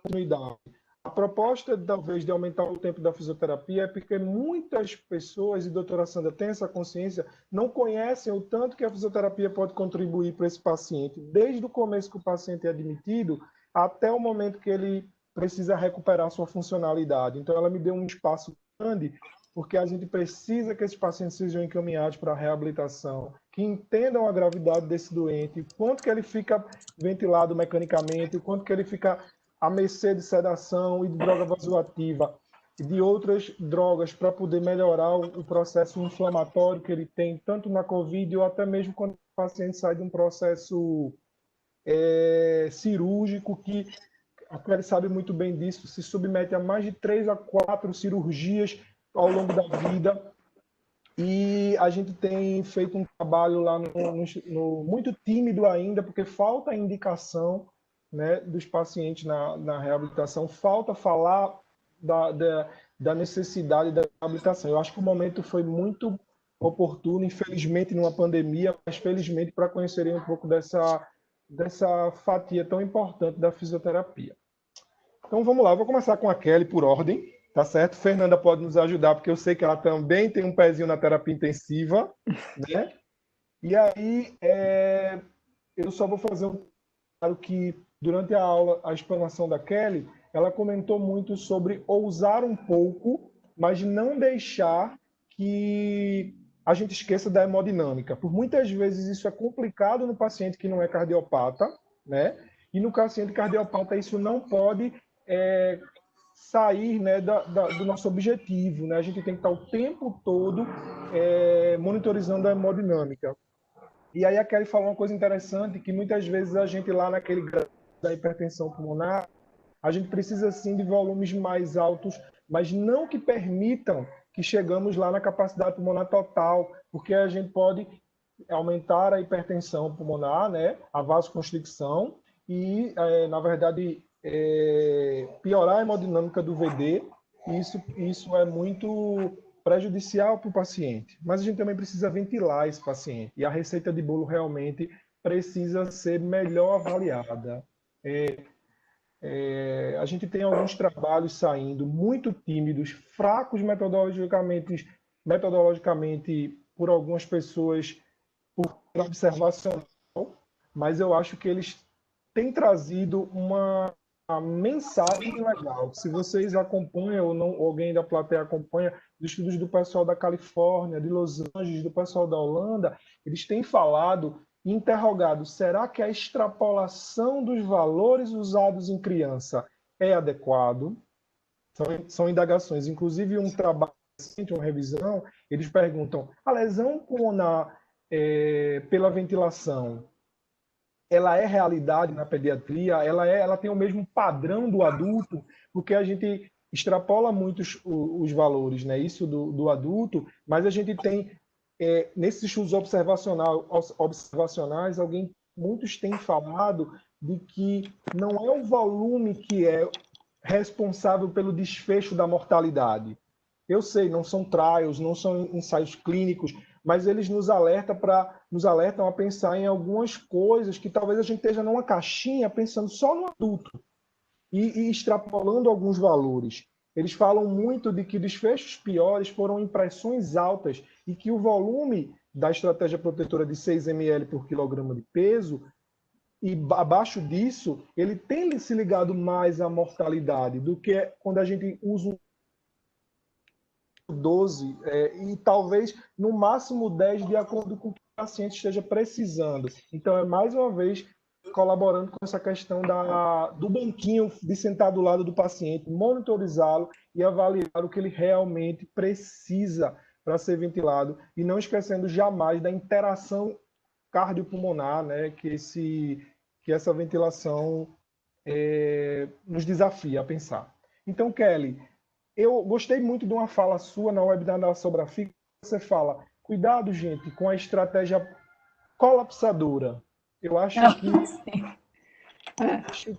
continuidade. A proposta, talvez, de aumentar o tempo da fisioterapia é porque muitas pessoas, e a doutora Sandra tem essa consciência, não conhecem o tanto que a fisioterapia pode contribuir para esse paciente, desde o começo que o paciente é admitido até o momento que ele precisa recuperar sua funcionalidade. Então, ela me deu um espaço grande, porque a gente precisa que esses pacientes sejam encaminhados para a reabilitação, que entendam a gravidade desse doente, quanto que ele fica ventilado mecanicamente, quanto que ele fica à mercê de sedação e de droga vasoativa e de outras drogas para poder melhorar o processo inflamatório que ele tem, tanto na COVID ou até mesmo quando o paciente sai de um processo cirúrgico, que a Kelly sabe muito bem disso, se submete a mais de 3 a 4 cirurgias ao longo da vida. E a gente tem feito um trabalho lá muito tímido ainda, porque falta indicação, né, dos pacientes na reabilitação, falta falar da necessidade da reabilitação. Eu acho que o momento foi muito oportuno, infelizmente numa pandemia, mas felizmente para conhecerem um pouco dessa fatia tão importante da fisioterapia. Então vamos lá, eu vou começar com a Kelly por ordem, tá certo? Fernanda pode nos ajudar, porque eu sei que ela também tem um pezinho na terapia intensiva, né? E aí, eu só vou fazer um claro que durante a aula, a explanação da Kelly, ela comentou muito sobre ousar um pouco, mas não deixar que a gente esqueça da hemodinâmica. Por muitas vezes isso é complicado no paciente que não é cardiopata, né? E no paciente cardiopata isso não pode sair, né, do nosso objetivo, né? A gente tem que estar o tempo todo monitorizando a hemodinâmica. E aí a Kelly falou uma coisa interessante, que muitas vezes a gente lá naquele grau da hipertensão pulmonar, a gente precisa sim de volumes mais altos, mas não que permitam que chegamos lá na capacidade pulmonar total, porque a gente pode aumentar a hipertensão pulmonar, né, a vasoconstricção e, na verdade, piorar a hemodinâmica do VD. Isso é muito prejudicial para o paciente. Mas a gente também precisa ventilar esse paciente. E a receita de bolo realmente precisa ser melhor avaliada. A gente tem alguns trabalhos saindo muito tímidos, fracos metodologicamente por algumas pessoas, por observacional, mas eu acho que eles têm trazido uma mensagem legal. Se vocês acompanham ou não, alguém da plateia acompanha os estudos do pessoal da Califórnia, de Los Angeles, do pessoal da Holanda, eles têm falado e interrogado: será que a extrapolação dos valores usados em criança é adequado? São indagações. Inclusive, um trabalho recente, uma revisão, eles perguntam: a lesão pulmonar pela ventilação, ela é realidade na pediatria? Ela tem o mesmo padrão do adulto? Porque a gente extrapola muito os valores, né? Isso do adulto, mas a gente tem, nesses estudos observacionais, muitos têm falado de que não é o volume que é responsável pelo desfecho da mortalidade. Eu sei, não são trials, não são ensaios clínicos, mas eles nos alertam a pensar em algumas coisas que talvez a gente esteja numa caixinha pensando só no adulto e extrapolando alguns valores. Eles falam muito de que desfechos piores foram impressões altas e que o volume da estratégia protetora de 6 ml por quilograma de peso, e abaixo disso, ele tem se ligado mais à mortalidade do que quando a gente usa 12, e talvez no máximo 10, de acordo com o que o paciente esteja precisando. Então, mais uma vez, colaborando com essa questão do banquinho de sentar do lado do paciente, monitorizá-lo e avaliar o que ele realmente precisa para ser ventilado, e não esquecendo jamais da interação cardiopulmonar, né, que essa ventilação nos desafia a pensar. Então, Kelly, eu gostei muito de uma fala sua na webinar da Sobrafig. Você fala: cuidado, gente, com a estratégia colapsadora. Eu acho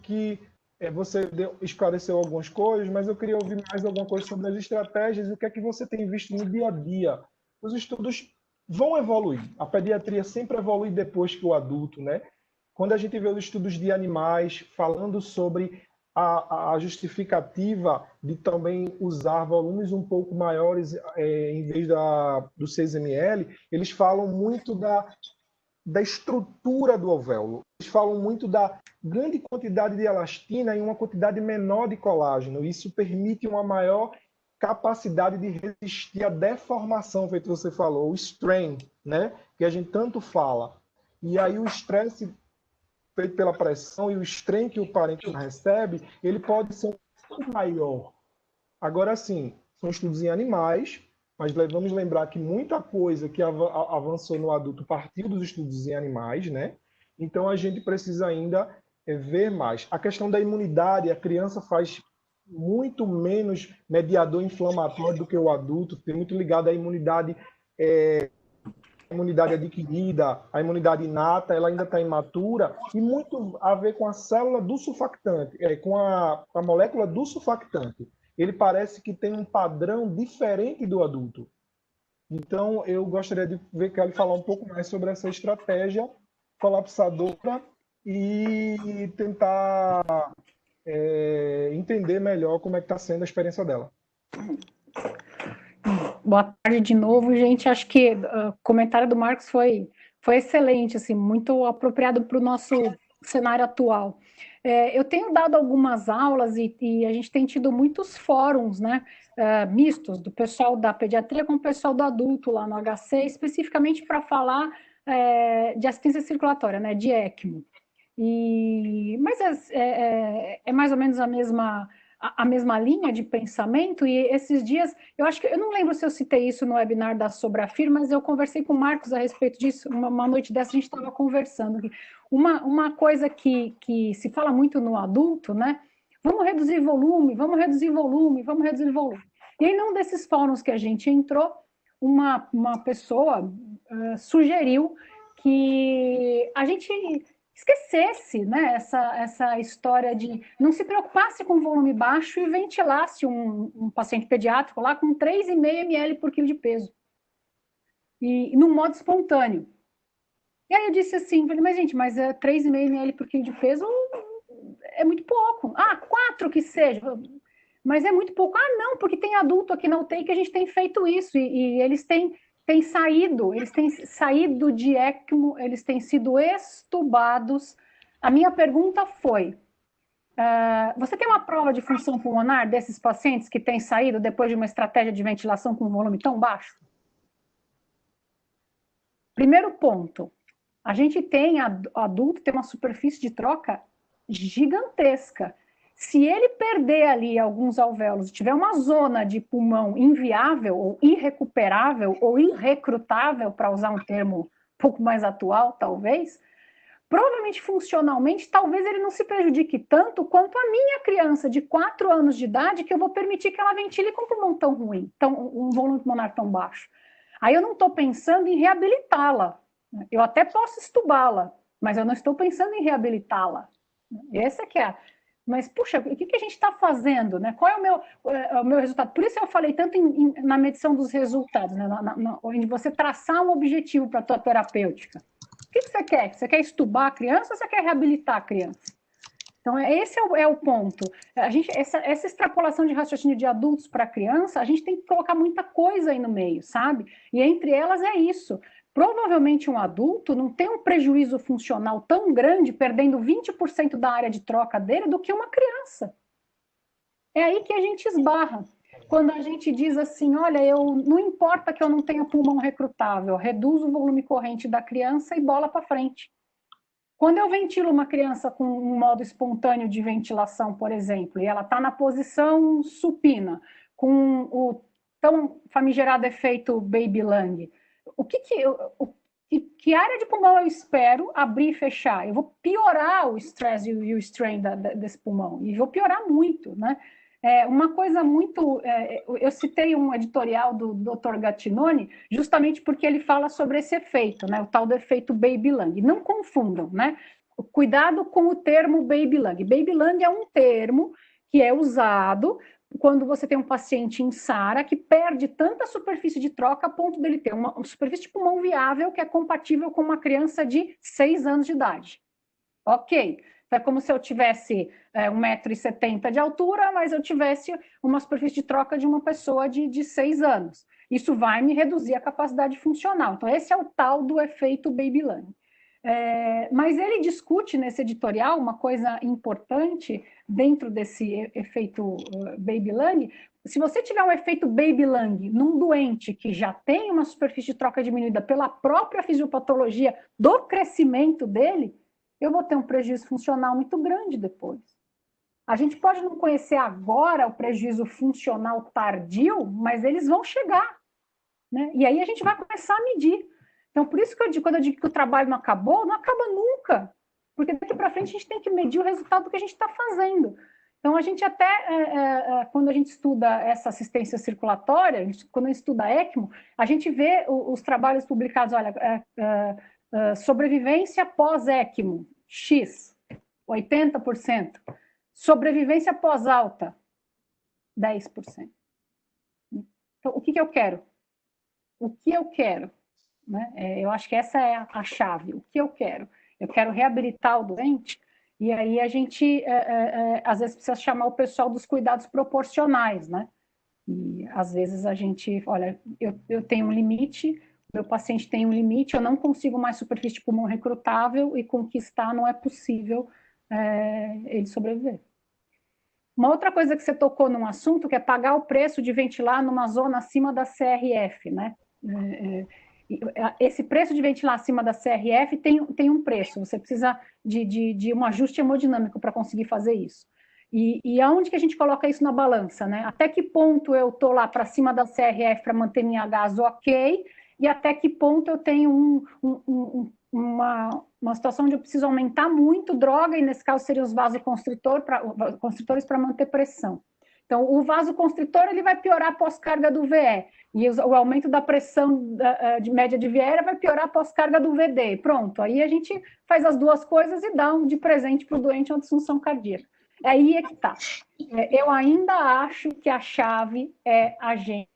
que você esclareceu algumas coisas, mas eu queria ouvir mais alguma coisa sobre as estratégias e o que é que você tem visto no dia a dia. Os estudos vão evoluir. A pediatria sempre evolui depois que o adulto, né? Quando a gente vê os estudos de animais falando sobre a justificativa de também usar volumes um pouco maiores em vez do 6 ml, eles falam muito da estrutura do alvéolo. Eles falam muito da grande quantidade de elastina e uma quantidade menor de colágeno. Isso permite uma maior capacidade de resistir à deformação, feito você falou, o strain, né? Que a gente tanto fala. E aí o estresse feito pela pressão e o strain que o parênquima recebe, ele pode ser um pouco maior. Agora sim, são estudos em animais, mas vamos lembrar que muita coisa que avançou no adulto partiu dos estudos em animais, né? Então a gente precisa ainda ver mais. A questão da imunidade, a criança faz muito menos mediador inflamatório do que o adulto, tem muito ligado à imunidade, a imunidade adquirida, a imunidade inata, ela ainda está imatura, e muito a ver com a célula do surfactante, com a molécula do surfactante. Ele parece que tem um padrão diferente do adulto. Então, eu gostaria de ver Kelly falar um pouco mais sobre essa estratégia colapsadora e tentar entender melhor como é que está sendo a experiência dela. Boa tarde de novo, gente. Acho que o comentário do Marcos foi excelente, assim, muito apropriado para o nosso cenário atual. Eu tenho dado algumas aulas e a gente tem tido muitos fóruns, né, mistos, do pessoal da pediatria com o pessoal do adulto lá no HC, especificamente para falar de assistência circulatória, né, de ECMO. Mas é mais ou menos a mesma linha de pensamento, e esses dias, eu não lembro se eu citei isso no webinar da Sobrafir, mas eu conversei com o Marcos a respeito disso, uma noite dessa a gente estava conversando. Uma coisa que se fala muito no adulto, né? Vamos reduzir volume, vamos reduzir volume, vamos reduzir volume. E aí, num desses fóruns que a gente entrou, uma pessoa sugeriu que a gente esquecesse, né, essa história de não se preocupasse com volume baixo e ventilasse um paciente pediátrico lá com 3,5 ml por quilo de peso, e num modo espontâneo. E aí eu disse assim, mas gente, 3,5 ml por quilo de peso é muito pouco. 4 que seja, mas é muito pouco. Não, porque tem adulto aqui na UTI que a gente tem feito isso, e eles têm saído de ECMO, eles têm sido extubados. A minha pergunta foi, você tem uma prova de função pulmonar desses pacientes que têm saído depois de uma estratégia de ventilação com volume tão baixo? Primeiro ponto, a gente tem, adulto tem uma superfície de troca gigantesca. Se ele perder ali alguns alvéolos, tiver uma zona de pulmão inviável, ou irrecuperável, ou irrecrutável, para usar um termo um pouco mais atual, talvez, provavelmente, funcionalmente, talvez ele não se prejudique tanto quanto a minha criança de 4 anos de idade, que eu vou permitir que ela ventile com um pulmão tão ruim, um volume pulmonar tão baixo. Aí eu não estou pensando em reabilitá-la. Eu até posso estubá-la, mas eu não estou pensando em reabilitá-la. Essa que é Mas, puxa, o que a gente está fazendo, né? Qual é o meu resultado? Por isso eu falei tanto na medição dos resultados, né? Onde você traçar um objetivo para a tua terapêutica. O que você quer? Você quer estubar a criança ou você quer reabilitar a criança? Então, esse é o ponto. Essa extrapolação de raciocínio de adultos para criança, a gente tem que colocar muita coisa aí no meio, sabe? E entre elas é isso. Provavelmente um adulto não tem um prejuízo funcional tão grande, perdendo 20% da área de troca dele, do que uma criança. É aí que a gente esbarra. Quando a gente diz assim, olha, não importa que eu não tenha pulmão recrutável, reduzo o volume corrente da criança e bola para frente. Quando eu ventilo uma criança com um modo espontâneo de ventilação, por exemplo, e ela está na posição supina, com o tão famigerado efeito Baby Lung, que área de pulmão eu espero abrir e fechar? Eu vou piorar o stress e o strain desse pulmão, e vou piorar muito, né? Uma coisa muito... eu citei um editorial do Dr. Gattinoni, justamente porque ele fala sobre esse efeito, né? O tal do efeito Baby Lung. Não confundam, né? Cuidado com o termo Baby Lung. Baby Lung é um termo que é usado quando você tem um paciente em SARA que perde tanta superfície de troca a ponto dele ter uma superfície de pulmão viável que é compatível com uma criança de 6 anos de idade. Ok. É como se eu tivesse 1,70 m de altura, mas eu tivesse uma superfície de troca de uma pessoa de 6 anos. Isso vai me reduzir a capacidade funcional. Então, esse é o tal do efeito Baby Lung. Mas ele discute nesse editorial uma coisa importante dentro desse efeito Baby Lung. Se você tiver um efeito Baby Lung num doente que já tem uma superfície de troca diminuída pela própria fisiopatologia do crescimento dele, eu vou ter um prejuízo funcional muito grande depois. A gente pode não conhecer agora o prejuízo funcional tardio, mas eles vão chegar, né? E aí a gente vai começar a medir. Então, por isso que eu digo, quando eu digo que o trabalho não acabou, não acaba nunca. Porque daqui para frente a gente tem que medir o resultado do que a gente está fazendo. Então, a gente até, quando a gente estuda essa assistência circulatória, quando a gente estuda ECMO, a gente vê os trabalhos publicados, olha, sobrevivência pós-ECMO, X, 80%. Sobrevivência pós-alta, 10%. Então, o que eu quero? O que eu quero? Né? Eu acho que essa é a chave. O que eu quero? Eu quero reabilitar o doente, e aí a gente, às vezes, precisa chamar o pessoal dos cuidados proporcionais, né? E, às vezes, a gente, olha, eu tenho um limite, meu paciente tem um limite, eu não consigo mais superfície de pulmão recrutável, e com o que está, não é possível ele sobreviver. Uma outra coisa que você tocou num assunto, que é pagar o preço de ventilar numa zona acima da CRF, né? Esse preço de ventilar acima da CRF tem um preço, você precisa de um ajuste hemodinâmico para conseguir fazer isso. E aonde que a gente coloca isso na balança, né? Até que ponto eu estou lá para cima da CRF para manter minha gás ok, e até que ponto eu tenho uma situação onde eu preciso aumentar muito droga, e nesse caso seriam os vasoconstritores para manter pressão. Então, o vasoconstritor ele vai piorar pós-carga do VE, e o aumento da pressão de média de VE vai piorar pós-carga do VD. Pronto, aí a gente faz as duas coisas e dá de presente para o doente uma disfunção cardíaca. Aí é que está. Eu ainda acho que a chave é a gente,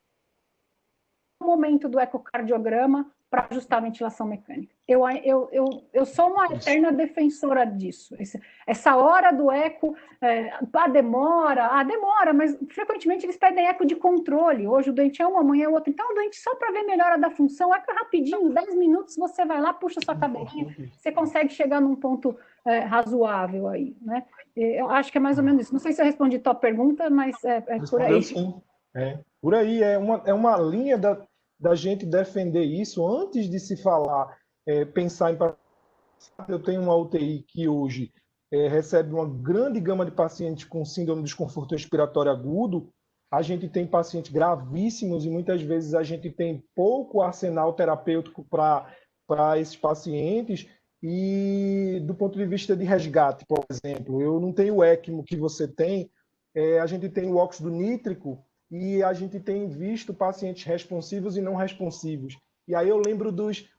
no momento do ecocardiograma, para ajustar a ventilação mecânica. Eu sou uma eterna defensora disso. Essa hora do eco, demora, mas frequentemente eles pedem eco de controle. Hoje o doente é um, amanhã é outro. Então, o doente, só para ver melhora da função, eco rapidinho, 10 minutos, você vai lá, puxa sua cadeirinha, você consegue chegar num ponto razoável aí, né? Eu acho que é mais ou menos isso. Não sei se eu respondi a tua pergunta, mas é por aí. Sim. Por aí, é uma linha da gente defender isso antes de se falar, pensar em... Eu tenho uma UTI que hoje recebe uma grande gama de pacientes com síndrome de desconforto respiratório agudo. A gente tem pacientes gravíssimos e muitas vezes a gente tem pouco arsenal terapêutico para esses pacientes. E do ponto de vista de resgate, por exemplo, eu não tenho o ECMO que você tem, a gente tem o óxido nítrico, e a gente tem visto pacientes responsivos e não responsivos. E aí eu lembro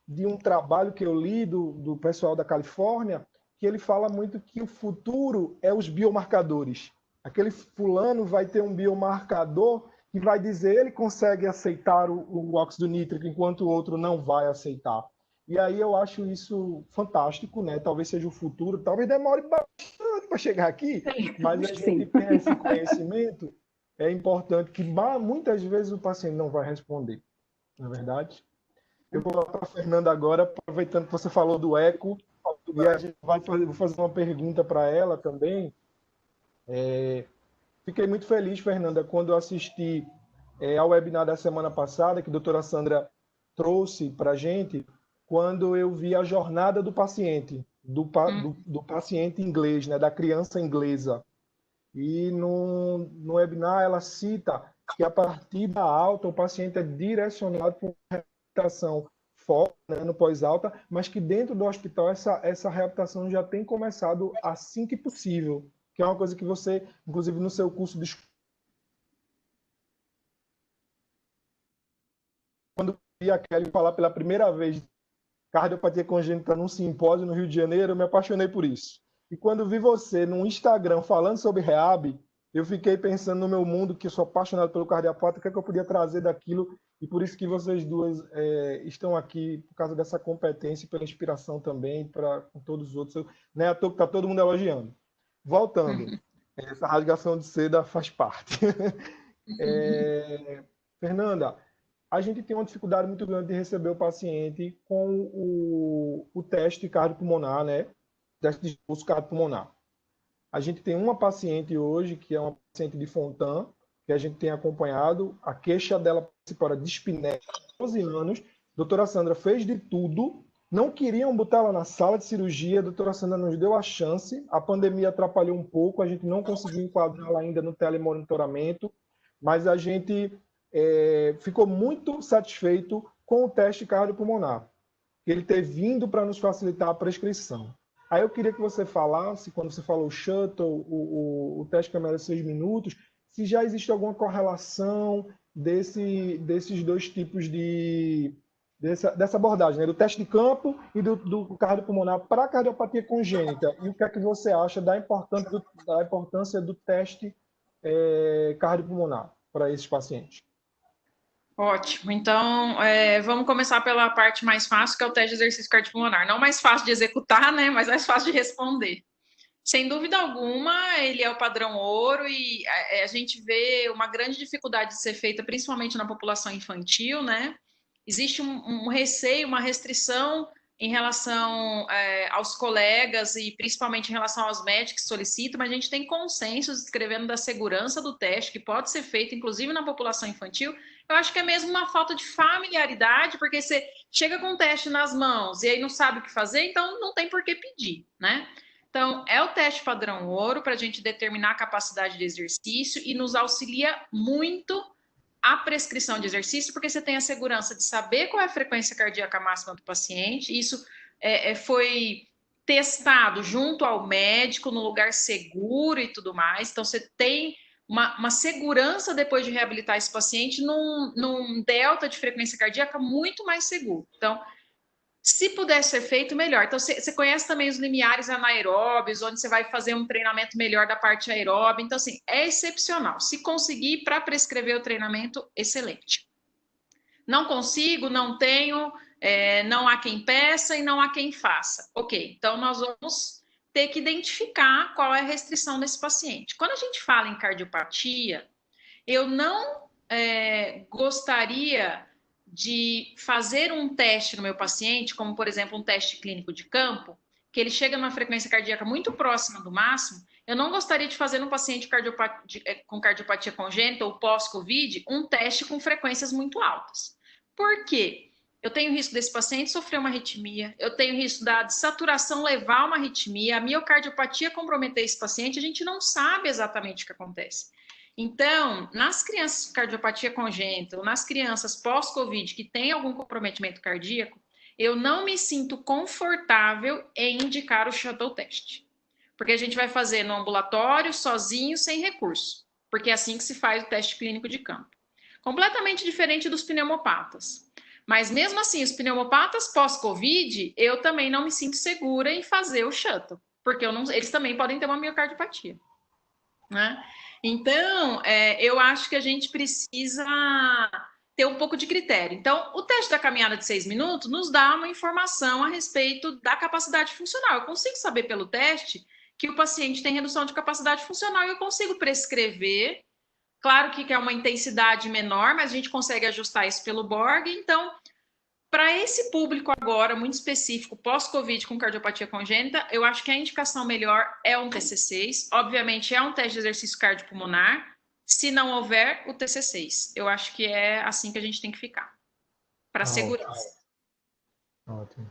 de um trabalho que eu li do pessoal da Califórnia, que ele fala muito que o futuro é os biomarcadores. Aquele fulano vai ter um biomarcador que vai dizer ele consegue aceitar o óxido nítrico, enquanto o outro não vai aceitar. E aí eu acho isso fantástico, né? Talvez seja o futuro, talvez demore bastante para chegar aqui, mas a gente tem esse conhecimento. É importante que muitas vezes o paciente não vai responder, não é verdade? Eu vou lá para a Fernanda agora, aproveitando que você falou do eco, e a gente vou fazer uma pergunta para ela também. Fiquei muito feliz, Fernanda, quando eu assisti ao webinar da semana passada, que a doutora Sandra trouxe para a gente, quando eu vi a jornada do paciente, do paciente inglês, né, da criança inglesa. E no webinar ela cita que a partir da alta o paciente é direcionado para uma reabilitação forte, né, no pós-alta, mas que dentro do hospital essa reabilitação já tem começado assim que possível, que é uma coisa que você, inclusive no seu curso de... Quando vi a Kelly falar pela primeira vez cardiopatia congênita num simpósio no Rio de Janeiro, eu me apaixonei por isso. E quando vi você no Instagram falando sobre reab, eu fiquei pensando no meu mundo, que eu sou apaixonado pelo cardiopata, o que é que eu podia trazer daquilo, e por isso que vocês duas estão aqui, por causa dessa competência e pela inspiração também para com todos os outros. Não é à toa que está todo mundo elogiando. Voltando, essa rasgação de seda faz parte. Fernanda, a gente tem uma dificuldade muito grande de receber o paciente com o teste cardiopulmonar, né? Teste de esforço cardiopulmonar. A gente tem uma paciente hoje, que é uma paciente de Fontan, que a gente tem acompanhado. A queixa dela principal era dispneia, 12 anos. A doutora Sandra fez de tudo. Não queriam botar ela na sala de cirurgia. A doutora Sandra nos deu a chance. A pandemia atrapalhou um pouco. A gente não conseguiu enquadrá-la ainda no telemonitoramento. Mas a gente ficou muito satisfeito com o teste cardiopulmonar. Ele ter vindo para nos facilitar a prescrição. Aí eu queria que você falasse, quando você falou o shuttle, o teste câmera de 6 minutos, se já existe alguma correlação desses dois tipos dessa abordagem, né? Do teste de campo e do cardiopulmonar para a cardiopatia congênita. E o que é que você acha da importância do teste cardiopulmonar para esses pacientes? Ótimo. Então, vamos começar pela parte mais fácil, que é o teste de exercício cardiopulmonar. Não mais fácil de executar, né? Mas mais fácil de responder. Sem dúvida alguma, ele é o padrão ouro e a gente vê uma grande dificuldade de ser feita, principalmente na população infantil, né? Existe um receio, uma restrição em relação aos colegas e principalmente em relação aos médicos que solicitam, mas a gente tem consensos escrevendo da segurança do teste, que pode ser feito, inclusive na população infantil. Eu acho que é mesmo uma falta de familiaridade, porque você chega com o teste nas mãos e aí não sabe o que fazer, então não tem por que pedir, né? Então, é o teste padrão ouro para a gente determinar a capacidade de exercício e nos auxilia muito a prescrição de exercício, porque você tem a segurança de saber qual é a frequência cardíaca máxima do paciente. Isso foi testado junto ao médico, no lugar seguro e tudo mais. Então, você tem uma segurança depois de reabilitar esse paciente num delta de frequência cardíaca muito mais seguro. Então, se puder ser feito, melhor. Então, você conhece também os limiares anaeróbios, onde você vai fazer um treinamento melhor da parte aeróbica. Então, assim, é excepcional. Se conseguir, para prescrever o treinamento, excelente. Não consigo, não tenho, não há quem peça e não há quem faça. Ok, então nós vamos ter que identificar qual é a restrição desse paciente. Quando a gente fala em cardiopatia, eu não gostaria de fazer um teste no meu paciente, como, por exemplo, um teste clínico de campo, que ele chega numa frequência cardíaca muito próxima do máximo. Eu não gostaria de fazer num paciente com cardiopatia congênita ou pós-Covid um teste com frequências muito altas. Por quê? Eu tenho risco desse paciente sofrer uma arritmia, eu tenho risco da saturação levar a uma arritmia, a miocardiopatia comprometer esse paciente, a gente não sabe exatamente o que acontece. Então, nas crianças com cardiopatia congênita, ou nas crianças pós-Covid que têm algum comprometimento cardíaco, eu não me sinto confortável em indicar o shuttle test. Porque a gente vai fazer no ambulatório, sozinho, sem recurso. Porque é assim que se faz o teste clínico de campo. Completamente diferente dos pneumopatas. Mas mesmo assim, os pneumopatas pós-Covid, eu também não me sinto segura em fazer o shuttle. Porque eles também podem ter uma miocardiopatia, né? Então, eu acho que a gente precisa ter um pouco de critério. Então, o teste da caminhada de 6 minutos nos dá uma informação a respeito da capacidade funcional. Eu consigo saber pelo teste que o paciente tem redução de capacidade funcional e eu consigo prescrever. Claro que é uma intensidade menor, mas a gente consegue ajustar isso pelo Borg. Então, para esse público agora, muito específico, pós-Covid com cardiopatia congênita, eu acho que a indicação melhor é um TC6. Obviamente, é um teste de exercício cardiopulmonar. Se não houver, o TC6. Eu acho que é assim que a gente tem que ficar, para segurança. Ótimo.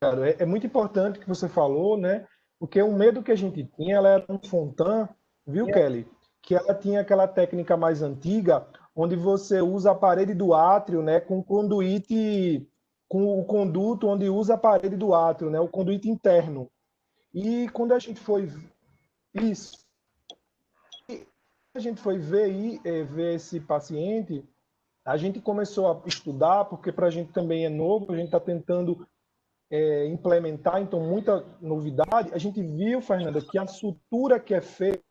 Claro, é muito importante o que você falou, né? Porque o medo que a gente tinha, ela era um Fontan, viu, Kelly? Que ela tinha aquela técnica mais antiga, onde você usa a parede do átrio, né, com conduíte, com o conduto onde usa a parede do átrio, né, o conduíte interno. E quando a gente foi isso, a gente foi ver esse paciente, a gente começou a estudar, porque para a gente também é novo, a gente está tentando implementar, então muita novidade. A gente viu, Fernanda, que a sutura que é feita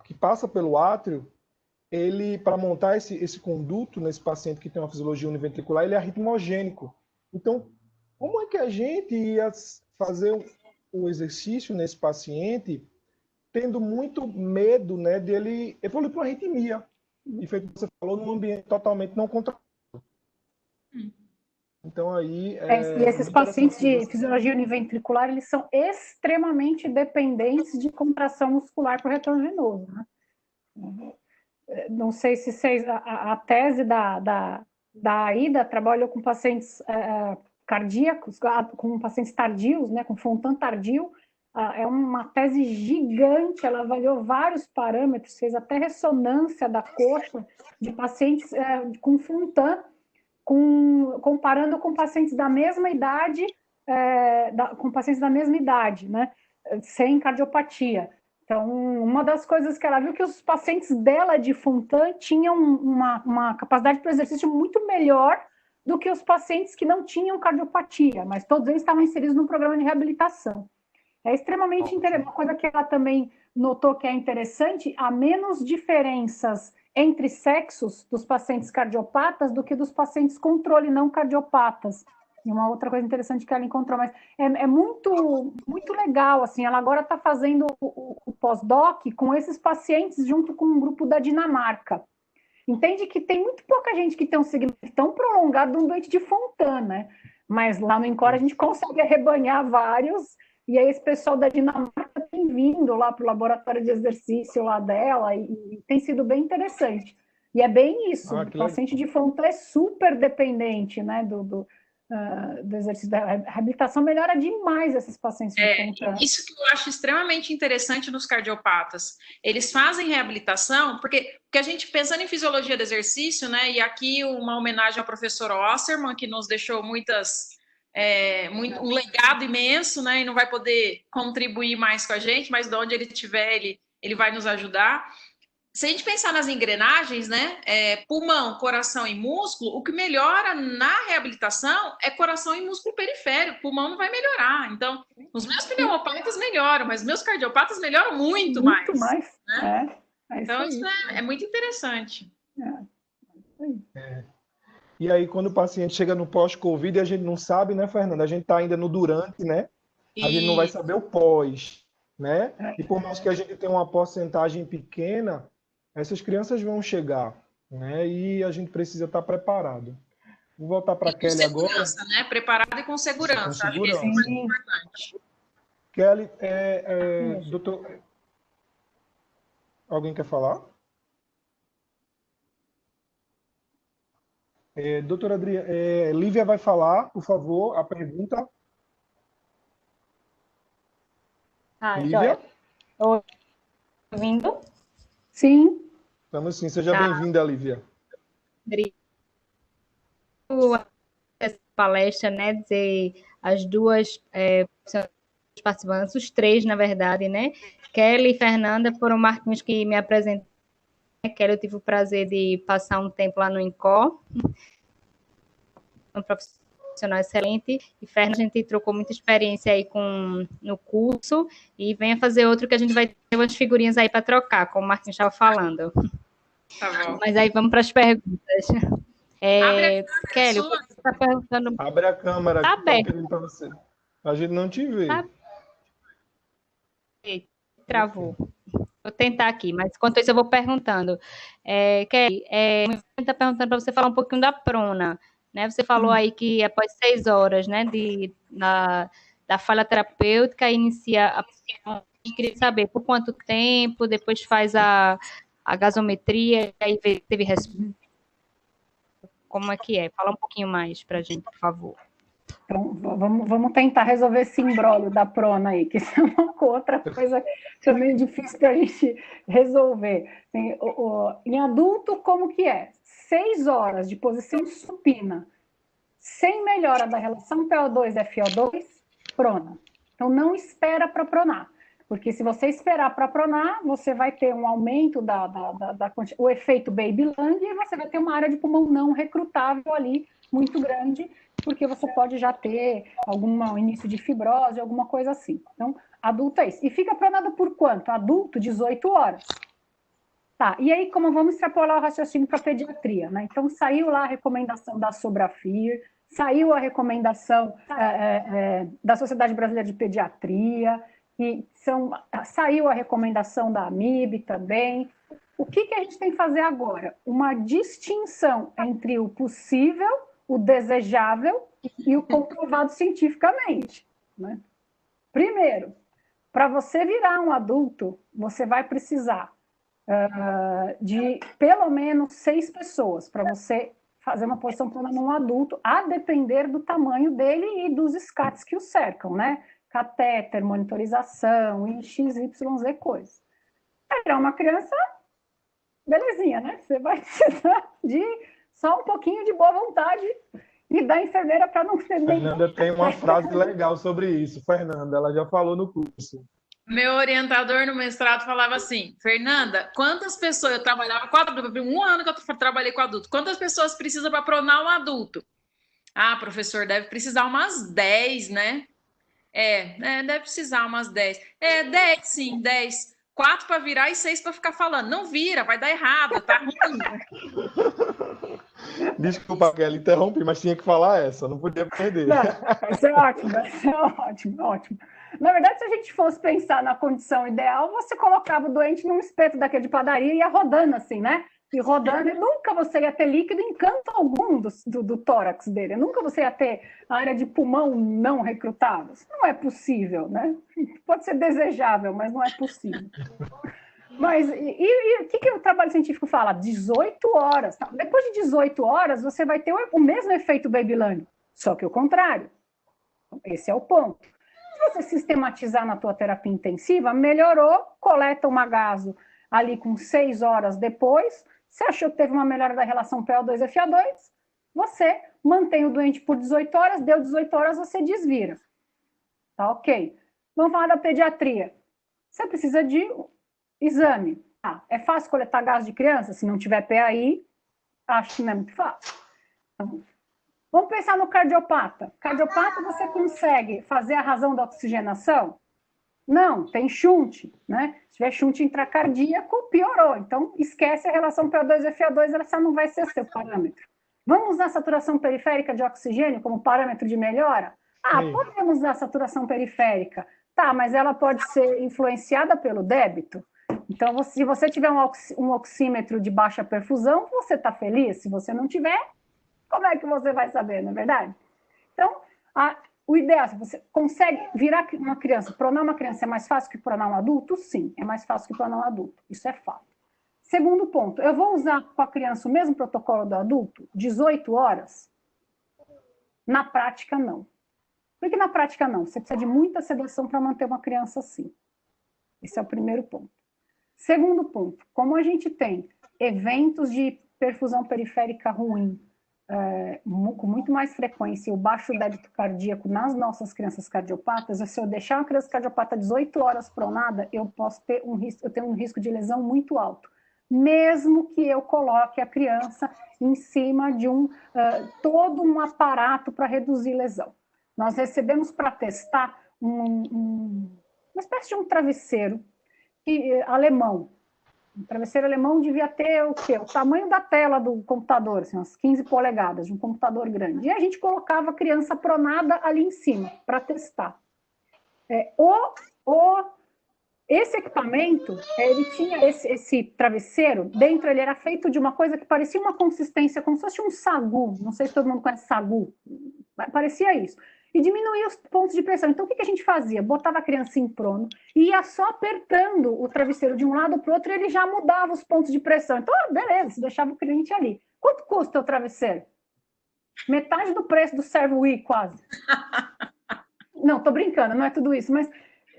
que passa pelo átrio, ele, para montar esse conduto nesse paciente que tem uma fisiologia univentricular, ele é arritmogênico. Então, como é que a gente ia fazer o exercício nesse paciente tendo muito medo, né, dele evoluir para uma arritmia? E feito que você falou, num ambiente totalmente não controlado. Então, aí... E esses pacientes de fisiologia univentricular, eles são extremamente dependentes de contração muscular para o retorno venoso, né? Não sei se vocês... A tese da AIDA trabalhou com pacientes cardíacos, com pacientes tardios, né, com Fontan tardio. É uma tese gigante, ela avaliou vários parâmetros, fez até ressonância da coxa de pacientes com Fontan, comparando com pacientes da mesma idade, né, sem cardiopatia. Então, uma das coisas que ela viu que os pacientes dela de Fontan tinham uma capacidade para exercício muito melhor do que os pacientes que não tinham cardiopatia, mas todos eles estavam inseridos num programa de reabilitação. É extremamente interessante. Uma coisa que ela também notou que é interessante, há menos diferenças entre sexos dos pacientes cardiopatas do que dos pacientes controle não cardiopatas. E uma outra coisa interessante que ela encontrou, mas é muito, muito legal, assim, ela agora está fazendo o pós-doc com esses pacientes junto com um grupo da Dinamarca. Entende que tem muito pouca gente que tem um segmento tão prolongado de um doente de Fontan, né? Mas lá no INCOR a gente consegue arrebanhar vários, e aí esse pessoal da Dinamarca tem vindo lá para o laboratório de exercício lá dela, e tem sido bem interessante. E é bem isso, o paciente de Fontan é super dependente, né, do exercício da reabilitação, melhora demais esses pacientes de Fontan. Isso que eu acho extremamente interessante nos cardiopatas. Eles fazem reabilitação, porque a gente, pensando em fisiologia do exercício, né, e aqui uma homenagem ao professor Osserman, que nos deixou um legado imenso, né, e não vai poder contribuir mais com a gente, mas de onde ele estiver, ele vai nos ajudar. Se a gente pensar nas engrenagens, né, pulmão, coração e músculo, o que melhora na reabilitação é coração e músculo periférico. Pulmão não vai melhorar. Então, os meus pneumopatas melhoram, mas meus cardiopatas melhoram muito mais. Muito mais, né? Então, isso é muito interessante. E aí, quando o paciente chega no pós-Covid, a gente não sabe, né, Fernanda? A gente está ainda no durante, né? A gente não vai saber o pós, né? E por mais que a gente tenha uma porcentagem pequena, essas crianças vão chegar, né? E a gente precisa estar preparado. Vou voltar para a Kelly agora. Né? Preparado e com segurança. Com segurança. Acho que isso é muito importante. Kelly, doutor... Alguém quer falar? Doutora Adriana, Lívia vai falar, por favor, a pergunta. Lívia? Oi. Ouvindo? Sim. Estamos sim. Seja bem-vinda, Lívia. Essa palestra, né, dizer as duas participantes, os três, na verdade, né? Kelly e Fernanda foram Marquinhos que me apresentaram. Kelly, eu tive o prazer de passar um tempo lá no INCOR, um profissional excelente, e Fernanda, a gente trocou muita experiência aí no curso, e venha fazer outro que a gente vai ter umas figurinhas aí para trocar, como o Marquinhos estava falando. Tá bom. Mas aí vamos para as perguntas. Kelly, você está perguntando... Abre a câmera, tá que pedindo para você. A gente não te vê. Travou. Vou tentar aqui, mas enquanto isso eu vou perguntando. Kelly, muita gente está perguntando para você falar um pouquinho da prona, né? Você falou aí que após 6 horas, né, da falha terapêutica, inicia a prona. Queria saber por quanto tempo, depois faz a gasometria, aí teve resposta. Como é que é? Fala um pouquinho mais para a gente, por favor. Então, vamos tentar resolver esse imbróglio da prona aí, que isso é uma outra coisa também difícil para a gente resolver. Em adulto, como que é? 6 horas de posição supina, sem melhora da relação PO2-FO2, prona. Então, não espera para pronar, porque se você esperar para pronar, você vai ter um aumento o efeito baby lung, e você vai ter uma área de pulmão não recrutável ali, muito grande, porque você pode já ter algum início de fibrose, alguma coisa assim. Então, adulto é isso. E fica pronado por quanto? Adulto, 18 horas. Tá, e aí como vamos extrapolar o raciocínio para a pediatria, né? Então saiu lá a recomendação da Sobrafir, saiu a recomendação da Sociedade Brasileira de Pediatria, saiu a recomendação da AMIB também. O que a gente tem que fazer agora? Uma distinção entre o possível, o desejável e o comprovado cientificamente, né? Primeiro, para você virar um adulto, você vai precisar de pelo menos 6 pessoas para você fazer uma posição plana num adulto, a depender do tamanho dele e dos escates que o cercam, né? Catéter, monitorização, XYZ coisas. Para uma criança, belezinha, né? Você vai precisar de só um pouquinho de boa vontade e da enfermeira para não ser bem... Fernanda tem uma frase legal sobre isso, Fernanda, ela já falou no curso. Meu orientador no mestrado falava assim, Fernanda, quantas pessoas, eu trabalhava com adulto, um ano que eu trabalhei com adulto, quantas pessoas precisa para pronar um adulto? Ah, professor, deve precisar umas 10, né? Deve precisar umas 10. 10 sim, 10. 4 para virar e 6 para ficar falando. Não vira, vai dar errado, tá ruim. Desculpa, Kelly, interrompi, mas tinha que falar essa, não podia perder. Não, vai ser ótimo, ótimo. Na verdade, se a gente fosse pensar na condição ideal, você colocava o doente num espeto daquele de padaria e ia rodando assim, né? E rodando, e nunca você ia ter líquido em canto algum do tórax dele. Nunca você ia ter a área de pulmão não recrutável. Isso não é possível, né? Pode ser desejável, mas não é possível. Mas e o que o trabalho científico fala? 18 horas. Tá? Depois de 18 horas, você vai ter o mesmo efeito Babylang, só que o contrário. Esse é o ponto. Se você sistematizar na tua terapia intensiva, melhorou, coleta o magazo ali com 6 horas depois, você achou que teve uma melhora da relação PO2-FA2, você mantém o doente por 18 horas, deu 18 horas, você desvira. Tá ok. Vamos falar da pediatria. Você precisa de exame. É fácil coletar gases de criança? Se não tiver PAI, acho que não é muito fácil. Então, vamos pensar no cardiopata. Cardiopata, você consegue fazer a razão da oxigenação? Não, tem shunt, né? Se tiver shunt intracardíaco, piorou. Então, esquece a relação PO2-FA2, essa não vai ser seu parâmetro. Vamos usar a saturação periférica de oxigênio como parâmetro de melhora? Podemos usar a saturação periférica. Tá, mas ela pode ser influenciada pelo débito. Então, se você tiver um oxímetro de baixa perfusão, você está feliz. Se você não tiver, como é que você vai saber, não é verdade? Então, o ideal, se você consegue virar uma criança, pronar uma criança é mais fácil que pronar um adulto? Sim, é mais fácil que pronar um adulto. Isso é fato. Segundo ponto, eu vou usar com a criança o mesmo protocolo do adulto? 18 horas? Na prática, não. Por que na prática não? Você precisa de muita sedação para manter uma criança assim. Esse é o primeiro ponto. Segundo ponto, como a gente tem eventos de perfusão periférica ruim, com muito mais frequência, e o baixo débito cardíaco nas nossas crianças cardiopatas, se eu deixar uma criança cardiopata 18 horas pronada, eu tenho um risco de lesão muito alto, mesmo que eu coloque a criança em cima de todo um aparato para reduzir lesão. Nós recebemos para testar uma espécie de um travesseiro alemão. Um travesseiro alemão devia ter o quê? O tamanho da tela do computador, assim, umas 15 polegadas, de um computador grande. E a gente colocava a criança pronada ali em cima, para testar. Esse equipamento, ele tinha esse travesseiro, dentro ele era feito de uma coisa que parecia uma consistência, como se fosse um sagu, não sei se todo mundo conhece sagu, parecia isso. E diminuía os pontos de pressão. Então, o que a gente fazia? Botava a criança em prono e ia só apertando o travesseiro de um lado para o outro e ele já mudava os pontos de pressão. Então, beleza, você deixava o cliente ali. Quanto custa o travesseiro? Metade do preço do Servo-I, quase. Não, estou brincando, não é tudo isso, mas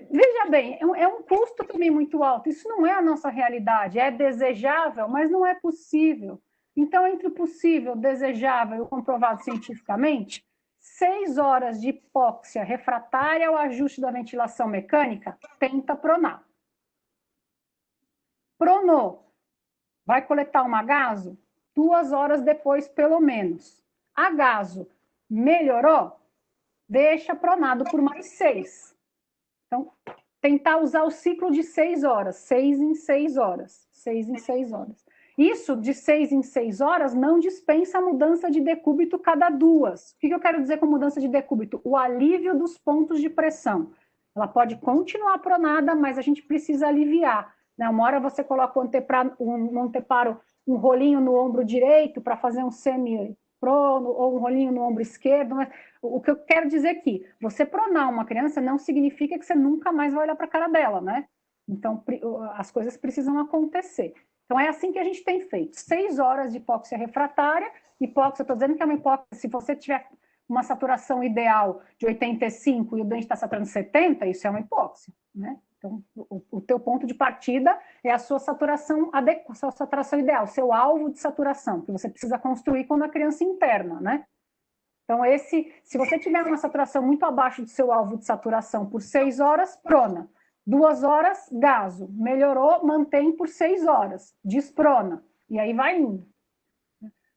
veja bem, é um custo também muito alto. Isso não é a nossa realidade. É desejável, mas não é possível. Então, entre o possível, desejável e o comprovado cientificamente, 6 horas de hipóxia refratária ao ajuste da ventilação mecânica, tenta pronar. Pronou, vai coletar um agaso? 2 horas depois, pelo menos. Agaso melhorou? Deixa pronado por mais 6. Então, tentar usar o ciclo de 6 horas, 6 em 6 horas, 6 em 6 horas. Isso, de 6 em 6 horas, não dispensa a mudança de decúbito cada 2. O que eu quero dizer com mudança de decúbito? O alívio dos pontos de pressão. Ela pode continuar pronada, mas a gente precisa aliviar. Né? Uma hora você coloca um anteparo, um rolinho no ombro direito para fazer um semi-prono, ou um rolinho no ombro esquerdo. Mas o que eu quero dizer aqui, você pronar uma criança não significa que você nunca mais vai olhar para a cara dela, né? Então, as coisas precisam acontecer. Então, é assim que a gente tem feito. 6 horas de hipóxia refratária. Hipóxia, eu estou dizendo que é uma hipóxia, se você tiver uma saturação ideal de 85 e o dente está saturando 70, isso é uma hipóxia, né? Então, o teu ponto de partida é a sua saturação ideal, seu alvo de saturação, que você precisa construir quando a criança interna, né? Então, se você tiver uma saturação muito abaixo do seu alvo de saturação por 6 horas, prona. 2 horas, gaso. Melhorou, mantém por 6 horas. Desprona. E aí vai indo.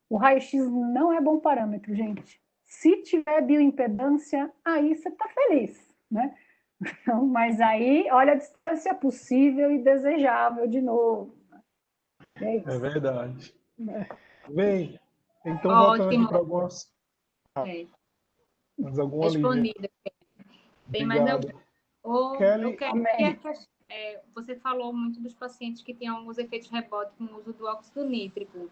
O raio-x não é bom parâmetro, gente. Se tiver bioimpedância, aí você está feliz, né? Mas aí, olha a distância possível e desejável de novo. É verdade. Bem, então Ótimo. voltando aqui para algumas... Mas alguma respondida. Tem mais alguma? Kelly, você falou muito dos pacientes que têm alguns efeitos rebotes com o uso do óxido nítrico.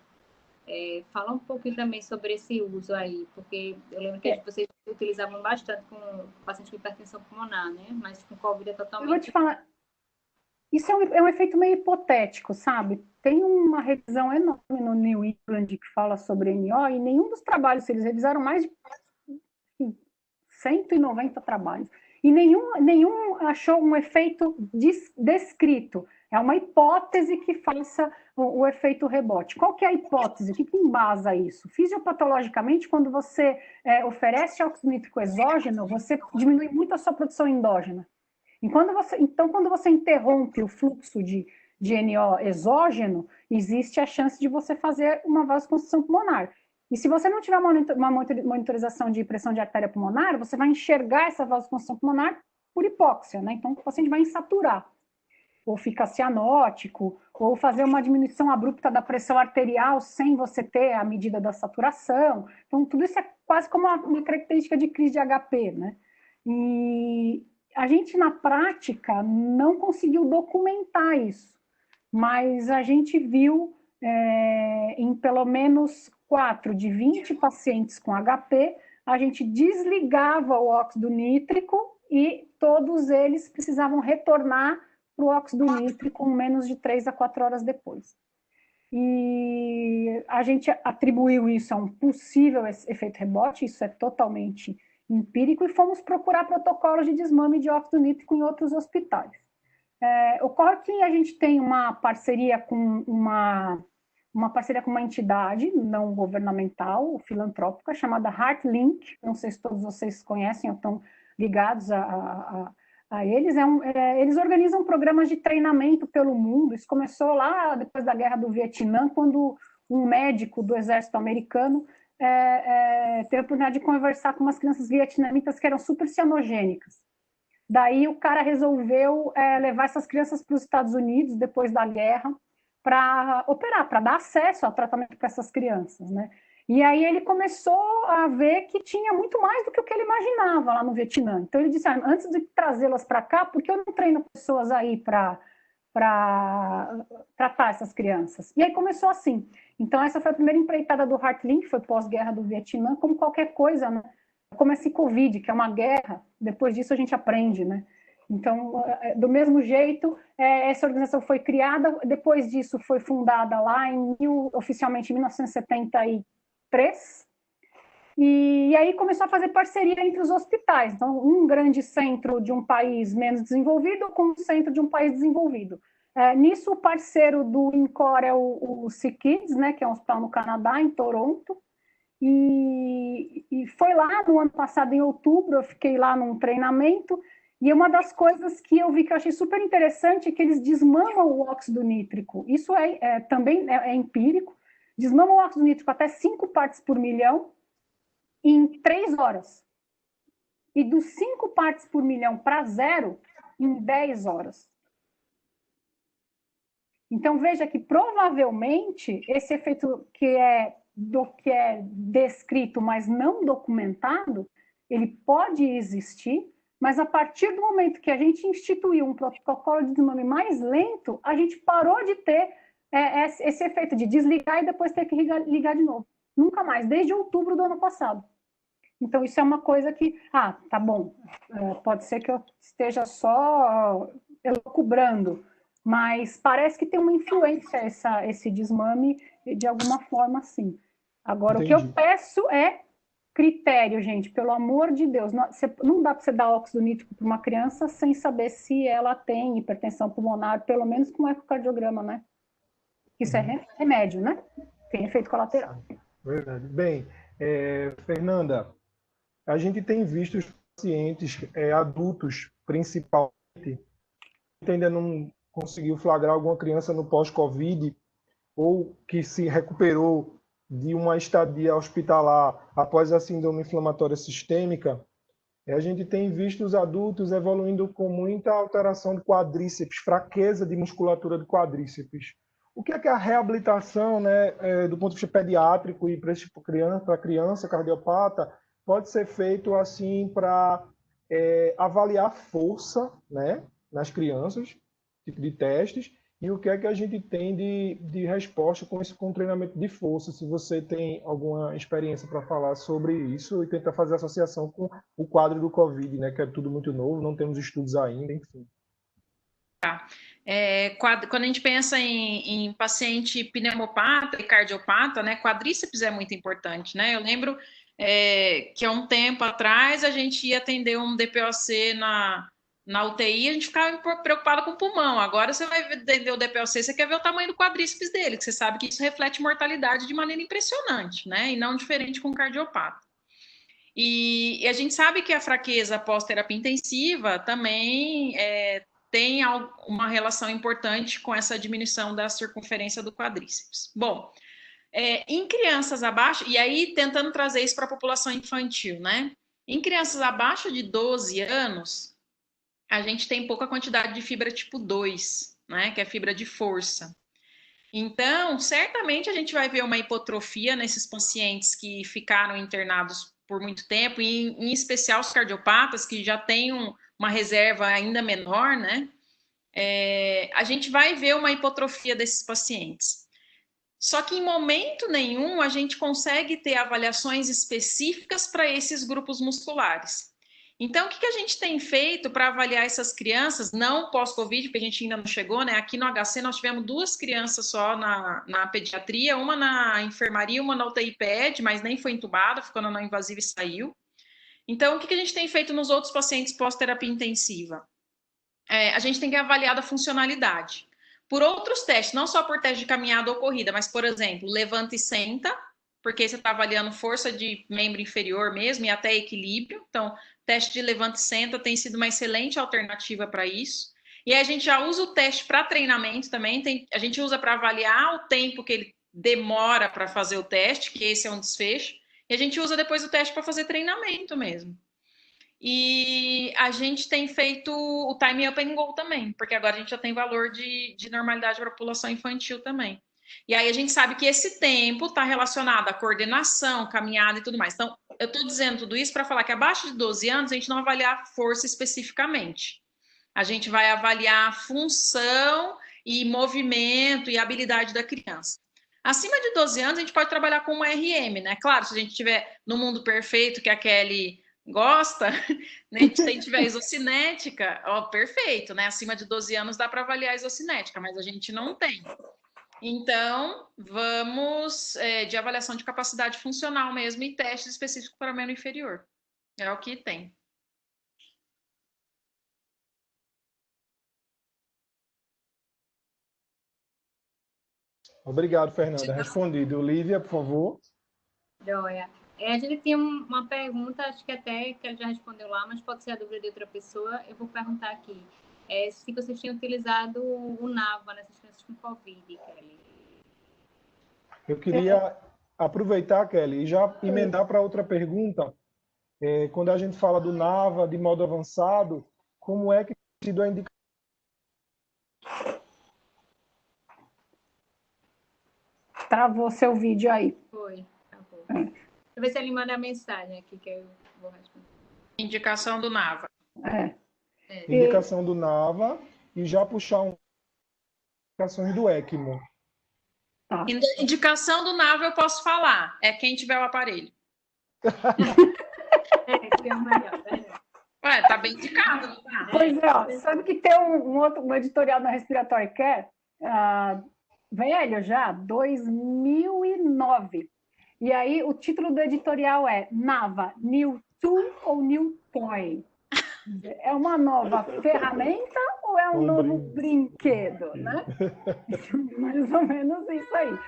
Fala um pouquinho também sobre esse uso aí, porque eu lembro que vocês utilizavam bastante com pacientes com hipertensão pulmonar, né? Mas com COVID é totalmente... Eu vou te falar, isso é um efeito meio hipotético, sabe? Tem uma revisão enorme no New England que fala sobre NO, e nenhum dos trabalhos, eles revisaram mais de 190 trabalhos, e nenhum achou um efeito descrito. É uma hipótese que faça o efeito rebote. Qual que é a hipótese? O que embasa isso? Fisiopatologicamente, quando você oferece óxido nítrico exógeno, você diminui muito a sua produção endógena. Então, quando você interrompe o fluxo de NO exógeno, existe a chance de você fazer uma vasoconstrição pulmonar. E se você não tiver uma monitorização de pressão de artéria pulmonar, você vai enxergar essa vasoconstrição pulmonar por hipóxia, né? Então, o paciente vai insaturar, ou fica cianótico, ou fazer uma diminuição abrupta da pressão arterial sem você ter a medida da saturação. Então, tudo isso é quase como uma característica de crise de HP, né? E a gente, na prática, não conseguiu documentar isso, mas a gente viu em pelo menos 4 de 20 pacientes com HP, a gente desligava o óxido nítrico e todos eles precisavam retornar para o óxido nítrico menos de 3 a 4 horas depois. E a gente atribuiu isso a um possível efeito rebote, isso é totalmente empírico, e fomos procurar protocolos de desmame de óxido nítrico em outros hospitais. Ocorre que a gente tem uma parceria com uma entidade não governamental, filantrópica, chamada HeartLink, não sei se todos vocês conhecem ou estão ligados a eles. Eles organizam programas de treinamento pelo mundo. Isso começou lá depois da Guerra do Vietnã, quando um médico do exército americano teve a oportunidade de conversar com umas crianças vietnamitas que eram super cianogênicas. Daí o cara resolveu levar essas crianças para os Estados Unidos, depois da guerra, para operar, para dar acesso ao tratamento para essas crianças, né? E aí ele começou a ver que tinha muito mais do que o que ele imaginava lá no Vietnã. Então ele disse, antes de trazê-las para cá, por que eu não treino pessoas aí para tratar essas crianças? E aí começou assim. Então essa foi a primeira empreitada do HeartLink, foi pós-guerra do Vietnã, como qualquer coisa, né? Como esse Covid, que é uma guerra, depois disso a gente aprende, né? Então, do mesmo jeito, essa organização foi criada, depois disso foi fundada lá oficialmente em 1973, e aí começou a fazer parceria entre os hospitais. Então, um grande centro de um país menos desenvolvido com um centro de um país desenvolvido. Nisso, o parceiro do INCOR é o SickKids, né, que é um hospital no Canadá, em Toronto, e foi lá no ano passado, em outubro, eu fiquei lá num treinamento. E uma das coisas que eu vi que eu achei super interessante é que eles desmamam o óxido nítrico. Isso também é empírico. Desmamam o óxido nítrico até 5 partes por milhão em 3 horas. E dos 5 partes por milhão para 0, em 10 horas. Então, veja que provavelmente esse efeito que é descrito, mas não documentado, ele pode existir, mas a partir do momento que a gente instituiu um protocolo de desmame mais lento, a gente parou de ter esse efeito de desligar e depois ter que ligar de novo. Nunca mais, desde outubro do ano passado. Então, isso é uma coisa que, tá bom, pode ser que eu esteja só elucubrando, mas parece que tem uma influência esse desmame de alguma forma, sim. Agora, Entendi. O que eu peço é critério, gente, pelo amor de Deus. Não dá para você dar óxido nítrico para uma criança sem saber se ela tem hipertensão pulmonar, pelo menos com um ecocardiograma, né? Isso é remédio, né? Tem efeito colateral. Verdade. Bem, Fernanda, a gente tem visto os pacientes adultos, principalmente, que ainda não conseguiu flagrar alguma criança no pós-Covid ou que se recuperou de uma estadia hospitalar após a síndrome inflamatória sistêmica. A gente tem visto os adultos evoluindo com muita alteração de quadríceps, fraqueza de musculatura do quadríceps. O que é a reabilitação, né, do ponto de vista pediátrico e para a criança cardiopata, pode ser feito assim para avaliar força, né, nas crianças, tipo de testes, e o que é que a gente tem de resposta com treinamento de força, se você tem alguma experiência para falar sobre isso e tentar fazer associação com o quadro do Covid, né, que é tudo muito novo, não temos estudos ainda, enfim. Tá. Quando a gente pensa em paciente pneumopata e cardiopata, né, quadríceps é muito importante, né? Eu lembro que há um tempo atrás a gente ia atender um DPOC na UTI, a gente ficava preocupado com o pulmão. Agora você vai atender o DPOC, você quer ver o tamanho do quadríceps dele, que você sabe que isso reflete mortalidade de maneira impressionante, né? E não diferente com o cardiopata. E a gente sabe que a fraqueza pós-terapia intensiva também tem uma relação importante com essa diminuição da circunferência do quadríceps. Bom, em crianças abaixo, e aí tentando trazer isso para a população infantil, né? Em crianças abaixo de 12 anos, a gente tem pouca quantidade de fibra tipo 2, né? Que é fibra de força. Então, certamente a gente vai ver uma hipotrofia nesses pacientes que ficaram internados por muito tempo, e em especial os cardiopatas, que já têm uma reserva ainda menor, né? A gente vai ver uma hipotrofia desses pacientes. Só que em momento nenhum a gente consegue ter avaliações específicas para esses grupos musculares. Então, o que a gente tem feito para avaliar essas crianças, não pós-Covid, porque a gente ainda não chegou, né? Aqui no HC nós tivemos 2 crianças só na pediatria, uma na enfermaria, uma na UTI PED, mas nem foi entubada, ficou na não invasiva e saiu. Então, o que a gente tem feito nos outros pacientes pós-terapia intensiva? A gente tem que avaliar a funcionalidade. Por outros testes, não só por teste de caminhada ou corrida, mas, por exemplo, levanta e senta, porque você está avaliando força de membro inferior mesmo e até equilíbrio. Então, teste de levanta e senta tem sido uma excelente alternativa para isso. E aí a gente já usa o teste para treinamento também. A gente usa para avaliar o tempo que ele demora para fazer o teste, que esse é um desfecho. E a gente usa depois o teste para fazer treinamento mesmo. E a gente tem feito o time up and go também, porque agora a gente já tem valor de normalidade para a população infantil também. E aí a gente sabe que esse tempo está relacionado à coordenação, caminhada e tudo mais. Então, eu estou dizendo tudo isso para falar que abaixo de 12 anos a gente não vai avaliar força especificamente. A gente vai avaliar a função e movimento e habilidade da criança. Acima de 12 anos a gente pode trabalhar com um RM, né? Claro, se a gente estiver no mundo perfeito, que a Kelly gosta, né? Se a gente tiver isocinética, perfeito, né? Acima de 12 anos dá para avaliar a isocinética, mas a gente não tem. Então, vamos de avaliação de capacidade funcional mesmo e testes específicos para membro inferior. É o que tem. Obrigado, Fernanda. Respondido. Lívia, por favor. Joia. A gente tinha uma pergunta, acho que até que ele já respondeu lá, mas pode ser a dúvida de outra pessoa. Eu vou perguntar aqui. Se vocês tinham utilizado o NAVA nessas crianças com Covid, Kelly. Eu queria aproveitar, Kelly, e já emendar para outra pergunta. Quando a gente fala do NAVA de modo avançado, como é que sido a indicação. Travou seu vídeo aí. Foi, travou. Deixa eu ver se ele manda a mensagem aqui que eu vou responder. Indicação do Nava. Indicação do NAVA e já puxar indicações do ECMO. Tá. Indicação do Nava eu posso falar. É quem tiver o aparelho. Que é o melhor, né? Ué, tá bem indicado, não tá? Pois é, ó, sabe que tem um editorial na Respiratory Care, velho já, 2009. E aí o título do editorial é Nava, New Tool ou New Toy? É uma nova ferramenta ou é um novo brinquedo, né? Mais ou menos isso aí.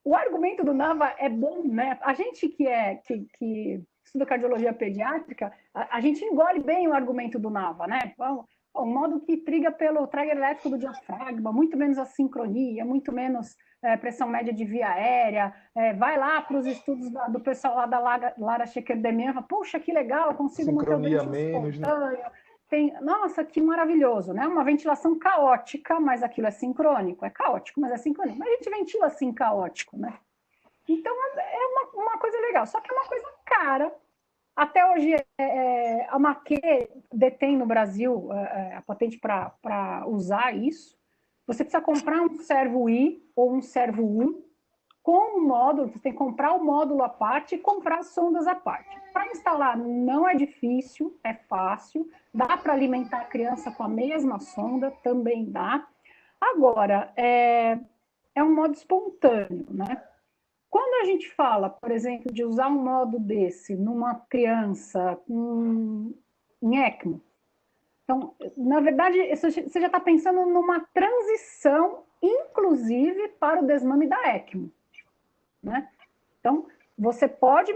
O argumento do Nava é bom, né? A gente que estuda cardiologia pediátrica, a gente engole bem o argumento do Nava, né? O modo que triga pelo trigger elétrico do diafragma, muito menos assincronia, muito menos pressão média de via aérea. Vai lá para os estudos do pessoal lá da Lara Sheker-Demian, puxa, que legal, eu consigo manter o ventilador espontâneo. Nossa, que maravilhoso, né? Uma ventilação caótica, mas aquilo é sincrônico. É caótico, mas é sincrônico. Mas a gente ventila assim caótico, né? Então, é uma coisa legal. Só que é uma coisa cara. Até hoje, a Maquet detém no Brasil a patente para usar isso. Você precisa comprar um servo I ou um servo U com um módulo. Você tem que comprar o módulo à parte e comprar as sondas à parte. Para instalar não é difícil, é fácil. Dá para alimentar a criança com a mesma sonda, também dá. Agora, é um modo espontâneo, né? Quando a gente fala, por exemplo, de usar um modo desse numa criança em ECMO, então, na verdade, você já está pensando numa transição, inclusive, para o desmame da ECMO, né? Então, você pode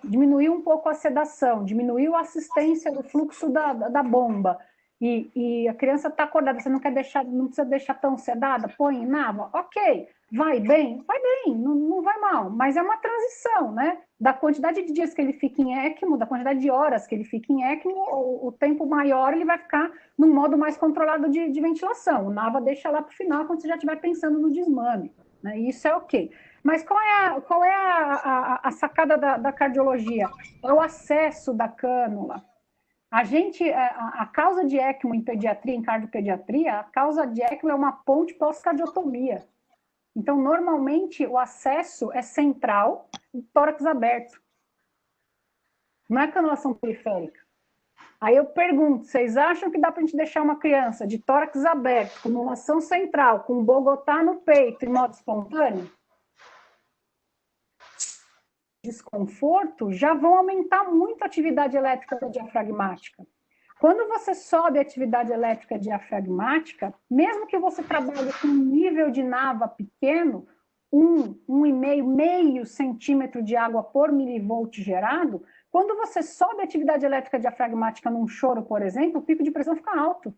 diminuir um pouco a sedação, diminuir a assistência do fluxo da bomba, e a criança está acordada, você não precisa deixar tão sedada, põe em Nava, ok, vai bem, não vai mal, mas é uma transição, né? Da quantidade de dias que ele fica em ECMO, da quantidade de horas que ele fica em ECMO, o tempo maior ele vai ficar num modo mais controlado de ventilação. O Nava deixa lá para o final, quando você já estiver pensando no desmame, né? Isso é ok. Mas qual é a sacada da cardiologia? É o acesso da cânula. A causa de ECMO em pediatria, em cardiopediatria, a causa de ECMO é uma ponte pós-cardiotomia. Então, normalmente, o acesso é central, tórax aberto. Não é canulação periférica. Aí eu pergunto, vocês acham que dá para a gente deixar uma criança de tórax aberto, canulação central, com Bogotá no peito, em modo espontâneo? Desconforto, já vão aumentar muito a atividade elétrica diafragmática. Quando você sobe a atividade elétrica diafragmática, mesmo que você trabalhe com um nível de Nava pequeno, 1,5, meio centímetro de água por milivolt gerado, quando você sobe a atividade elétrica diafragmática num choro, por exemplo, o pico de pressão fica alto.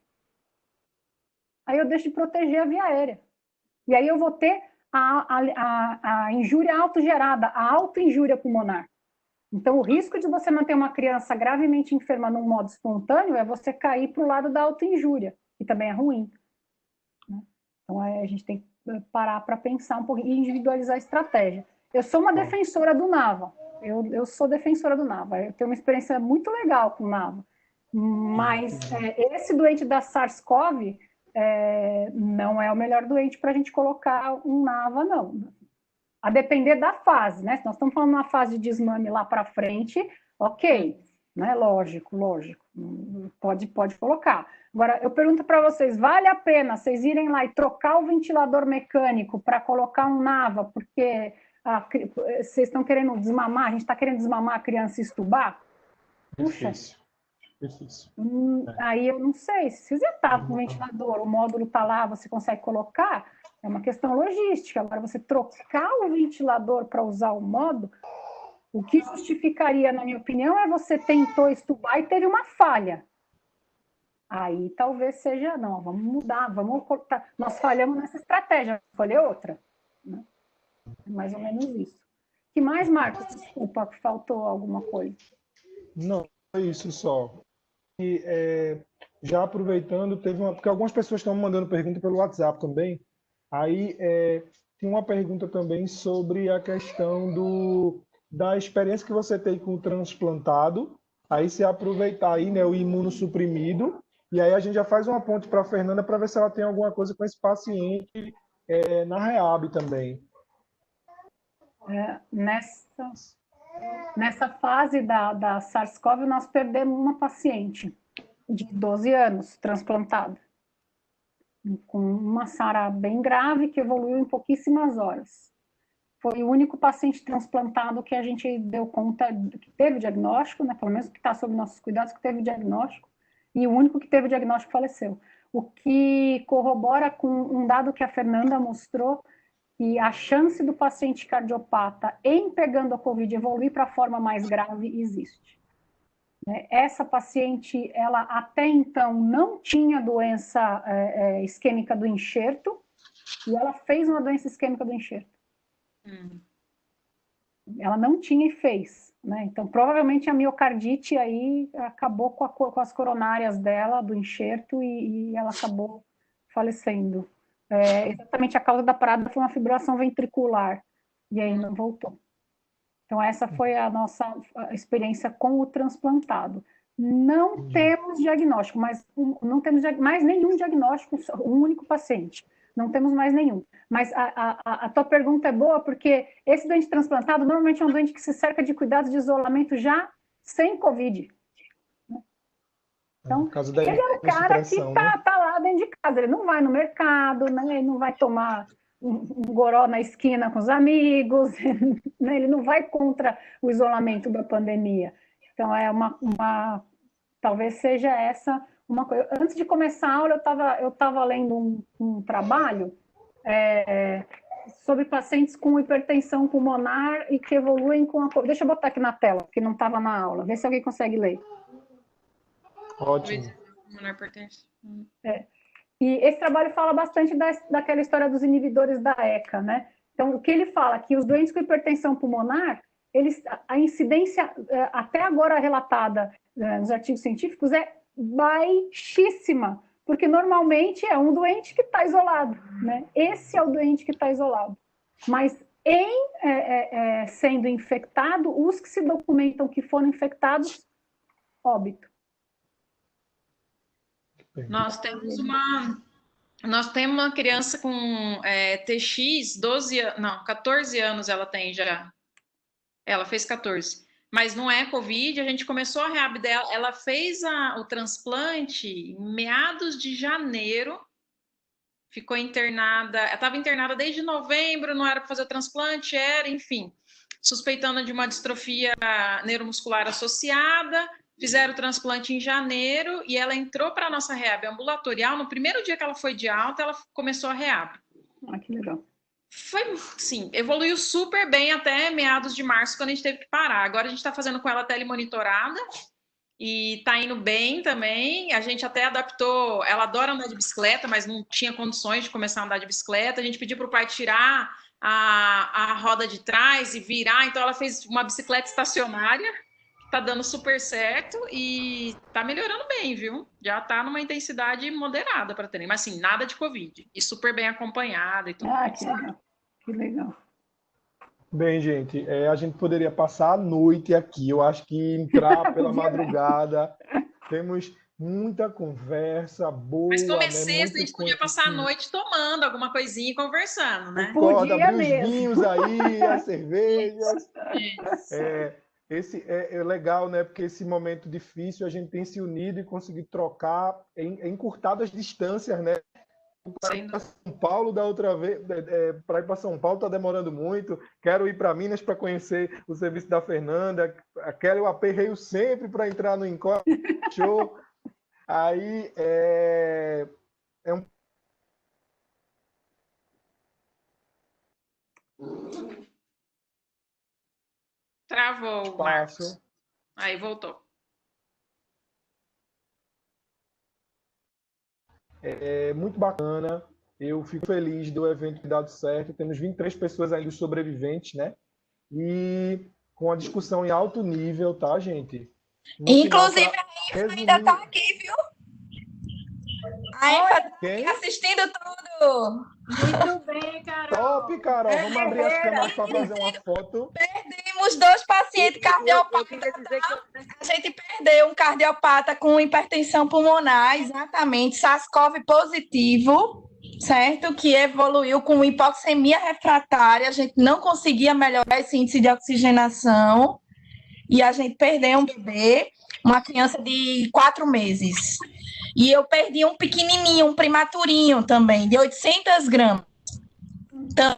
Aí eu deixo de proteger a via aérea. E aí eu vou ter a injúria autogerada, a autoinjúria pulmonar. Então, o risco de você manter uma criança gravemente enferma num modo espontâneo é você cair para o lado da autoinjúria, que também é ruim, né? Então, a gente tem que parar para pensar um pouquinho e individualizar a estratégia. Eu sou uma defensora do Nava. Eu sou defensora do Nava. Eu tenho uma experiência muito legal com o Nava. Mas esse doente da SARS-CoV não é o melhor doente para a gente colocar um Nava, não. A depender da fase, né? Se nós estamos falando de uma fase de desmame lá para frente, ok, né? Lógico. Pode colocar. Agora, eu pergunto para vocês, vale a pena vocês irem lá e trocar o ventilador mecânico para colocar um Nava, porque vocês estão querendo desmamar, a gente está querendo desmamar a criança e estubar? Puxa. Difícil. Aí eu não sei, se você está com o ventilador, o módulo está lá, você consegue colocar, é uma questão logística. Agora, você trocar o ventilador para usar o módulo, o que justificaria, na minha opinião, é você tentou estubar e teve uma falha. Aí talvez seja, não, vamos mudar, vamos cortar. Nós falhamos nessa estratégia, escolher outra, né? É mais ou menos isso. O que mais, Marcos? Desculpa, faltou alguma coisa. Não, é isso só. já aproveitando, porque algumas pessoas estão mandando pergunta pelo WhatsApp também. Aí tem uma pergunta também sobre a questão da experiência que você tem com o transplantado. Aí se aproveitar aí, né, o imunossuprimido, e aí a gente já faz uma ponte para a Fernanda para ver se ela tem alguma coisa com esse paciente na REAB também. Nessa fase da SARS-CoV, nós perdemos uma paciente de 12 anos, transplantada, com uma SARA bem grave que evoluiu em pouquíssimas horas. Foi o único paciente transplantado que a gente deu conta que teve diagnóstico, né, pelo menos que está sob nossos cuidados, que teve diagnóstico, e o único que teve diagnóstico faleceu. O que corrobora com um dado que a Fernanda mostrou, que a chance do paciente cardiopata em pegando a Covid evoluir para a forma mais grave existe. Essa paciente, ela até então não tinha doença isquêmica do enxerto, e ela fez uma doença isquêmica do enxerto. Ela não tinha e fez, né? Então, provavelmente a miocardite aí acabou com as coronárias dela, do enxerto, e ela acabou falecendo. Exatamente a causa da parada foi uma fibrilação ventricular, e aí não voltou. Então, essa foi a nossa experiência com o transplantado. Não temos diagnóstico, mas não temos mais nenhum diagnóstico, um único paciente. Não temos mais nenhum. Mas a tua pergunta é boa, porque esse doente transplantado normalmente é um doente que se cerca de cuidados de isolamento já sem Covid. Então, ele é o cara que tá lá dentro de casa. Ele não vai no mercado, né? Ele não vai tomar um goró na esquina com os amigos, né? Ele não vai contra o isolamento da pandemia. Então, talvez seja essa uma coisa. Antes de começar a aula, eu estava lendo um trabalho sobre pacientes com hipertensão pulmonar e que evoluem com a... Deixa eu botar aqui na tela, que não estava na aula. Vê se alguém consegue ler. Ótimo. E esse trabalho fala bastante daquela história dos inibidores da ECA, né? Então, o que ele fala? Que os doentes com hipertensão pulmonar, a incidência, até agora relatada nos artigos científicos, é baixíssima, porque normalmente é um doente que está isolado, né? Esse é o doente que está isolado. Mas sendo infectado, os que se documentam que foram infectados, óbito. Nós temos uma criança com TX, 14 anos ela tem já. Ela fez 14. Mas não é Covid, a gente começou a reab dela, ela fez o transplante em meados de janeiro, ficou internada, ela estava internada desde novembro, não era para fazer o transplante, enfim, suspeitando de uma distrofia neuromuscular associada, fizeram o transplante em janeiro e ela entrou para a nossa reab ambulatorial. No primeiro dia que ela foi de alta, ela começou a reab. Que legal. Foi, sim, evoluiu super bem até meados de março, quando a gente teve que parar. Agora a gente está fazendo com ela telemonitorada e está indo bem também. A gente até adaptou, ela adora andar de bicicleta, mas não tinha condições de começar a andar de bicicleta. A gente pediu para o pai tirar a roda de trás e virar, então ela fez uma bicicleta estacionária. Tá dando super certo e tá melhorando bem, viu? Já tá numa intensidade moderada para ter, mas assim, nada de Covid. E super bem acompanhada e tudo. Que legal. Que legal. Bem, gente, a gente poderia passar a noite aqui. Eu acho que entrar pela madrugada, temos muita conversa boa. Mas como é né? sexta, a gente podia passar a noite tomando alguma coisinha e conversando, né? Concordo, abrir os vinhos aí, as cervejas. Esse é legal, né? Porque esse momento difícil a gente tem se unido e conseguido trocar, encurtado as distâncias, né? Para ir para São Paulo da outra vez, para ir para São Paulo está demorando muito. Quero ir para Minas para conhecer o serviço da Fernanda. Aquela eu aperreio sempre para entrar no encontro. Show. Aí um Travou, Marcos. Aí voltou. Muito bacana. Eu fico feliz do evento ter dado certo. Temos 23 pessoas ainda sobreviventes, né? E com a discussão em alto nível, tá, gente? Inclusive, a Raíssa ainda está aqui, viu? Quem? assistindo tudo. Muito bem, Carol. Top, Carol. Vamos abrir as câmeras para fazer uma foto. Perdemos 2 pacientes Eu cardiopatas. queria dizer que A gente perdeu um cardiopata com hipertensão pulmonar, exatamente, SARS-CoV positivo, certo? Que evoluiu com hipoxemia refratária. A gente não conseguia melhorar esse índice de oxigenação. E a gente perdeu um bebê, uma criança de 4 meses. E eu perdi um pequenininho, um primaturinho também, de 800 gramas. Então,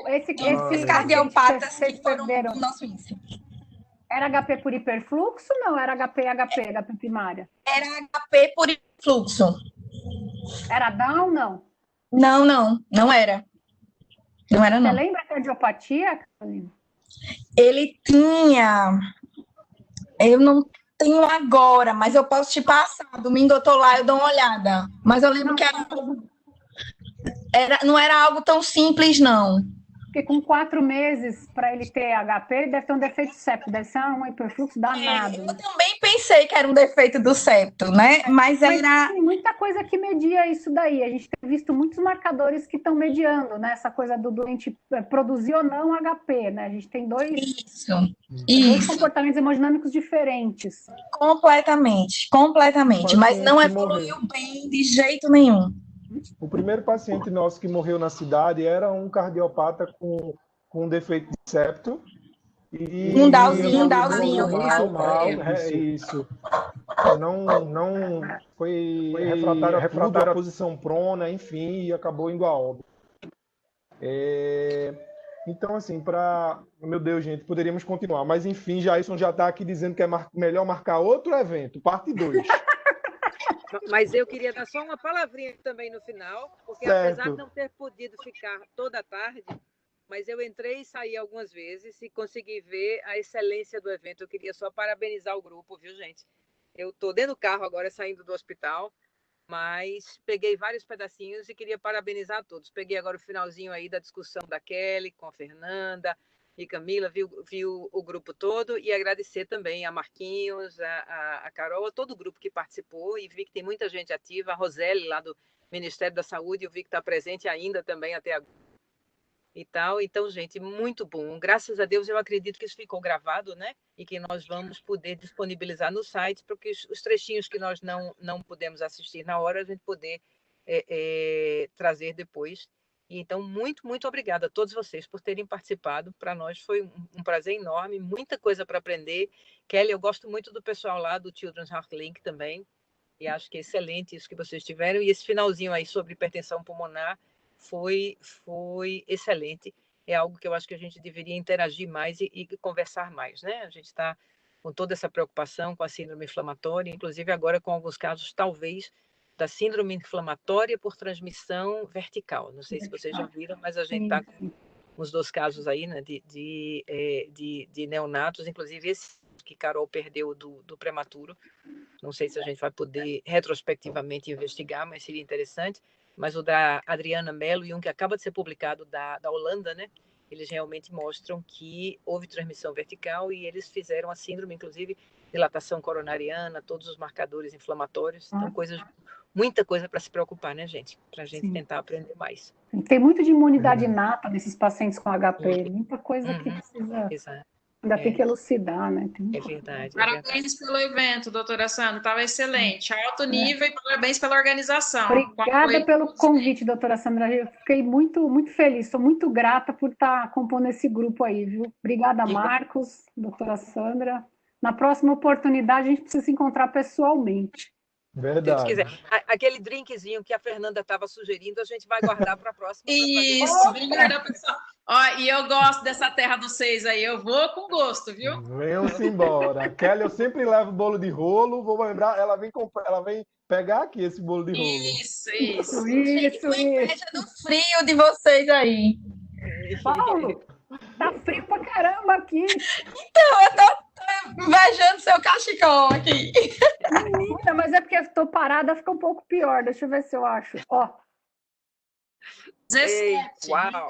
Esses cardiopatas vocês que foram perderam. do nosso índice. Era HP por hiperfluxo? Não, era HP primária. Era HP por fluxo. Era Down, não? Não era. Não era, Você não. lembra a cardiopatia, Carolina? Ele tinha... Eu não tenho agora, mas eu posso te passar. Domingo eu tô lá, eu dou uma olhada. Mas eu lembro que não era algo tão simples, não. Porque com 4 meses, para ele ter HP, ele deve ter um defeito septo, deve ser um hiperfluxo danado. Eu também pensei que era um defeito do septo, né? Mas era... Tem muita coisa que media isso daí. A gente tem visto muitos marcadores que estão mediando, né? Essa coisa do doente produzir ou não HP, né? A gente tem dois comportamentos hemodinâmicos diferentes. Completamente. Mas não evoluiu bem de jeito nenhum. O primeiro paciente nosso que morreu na cidade era um cardiopata com defeito de septo. E Um Dowzinho. Muito mal, isso. Não foi refratário à posição prona, enfim, e acabou indo a óbito. Então, assim, meu Deus, gente, poderíamos continuar, mas enfim, Jailson já está aqui dizendo que é melhor marcar outro evento, parte 2. Mas eu queria dar só uma palavrinha também no final, porque Certo. apesar de não ter podido ficar toda a tarde, mas eu entrei e saí algumas vezes e consegui ver a excelência do evento. Eu queria só parabenizar o grupo, viu, gente? Eu estou dentro do carro agora, saindo do hospital, mas peguei vários pedacinhos e queria parabenizar a todos. Peguei agora o finalzinho aí da discussão da Kelly com a Fernanda e Camila, viu o grupo todo, e agradecer também a Marquinhos, a Carol, a todo o grupo que participou, e vi que tem muita gente ativa, a Roseli lá do Ministério da Saúde, eu vi que está presente ainda também até agora e tal. Então, gente, muito bom. Graças a Deus, eu acredito que isso ficou gravado, né? E que nós vamos poder disponibilizar no site, porque os trechinhos que nós não pudemos assistir na hora, a gente poder trazer depois. Então, muito, muito obrigada a todos vocês por terem participado. Para nós foi um prazer enorme, muita coisa para aprender. Kelly, eu gosto muito do pessoal lá do Children's Heart Link também, e acho que é excelente isso que vocês tiveram. E esse finalzinho aí sobre hipertensão pulmonar foi excelente. É algo que eu acho que a gente deveria interagir mais e conversar mais, né? A gente está com toda essa preocupação com a síndrome inflamatória, inclusive agora com alguns casos, talvez, da síndrome inflamatória por transmissão vertical. Não sei se vocês já viram, mas a gente está com uns 2 casos aí, né, de neonatos, inclusive esse que Carol perdeu do prematuro. Não sei se a gente vai poder retrospectivamente investigar, mas seria interessante. Mas o da Adriana Mello e um que acaba de ser publicado da Holanda, né? Eles realmente mostram que houve transmissão vertical e eles fizeram a síndrome, inclusive dilatação coronariana, todos os marcadores inflamatórios. Então, muita coisa para se preocupar, né, gente? Para a gente tentar aprender mais. Tem muito de imunidade inata nesses pacientes com HP, muita coisa que precisa... Exato. Ainda tem que elucidar, né? É verdade. Parabéns pelo evento, doutora Sandra, estava excelente. Alto nível e parabéns pela organização. Obrigada pelo convite, doutora Sandra. Eu fiquei muito, muito feliz, estou muito grata por estar compondo esse grupo aí, viu? Obrigada, Marcos, doutora Sandra. Na próxima oportunidade, a gente precisa se encontrar pessoalmente. Verdade. Se quiser. Aquele drinkzinho que a Fernanda estava sugerindo, a gente vai guardar para a próxima. Isso, obrigada, pessoal. Ó, e eu gosto dessa terra dos 6 aí, eu vou com gosto, viu? Venham-se embora. Kelly, eu sempre levo bolo de rolo, vou lembrar, ela vem pegar aqui esse bolo de rolo. Isso. Inveja do frio de vocês aí. Paulo, tá frio pra caramba aqui. Então, eu tô invejando seu cachecol aqui. Menina, mas é porque eu tô parada, fica um pouco pior. Deixa eu ver se eu acho. Ó. 17. Uau.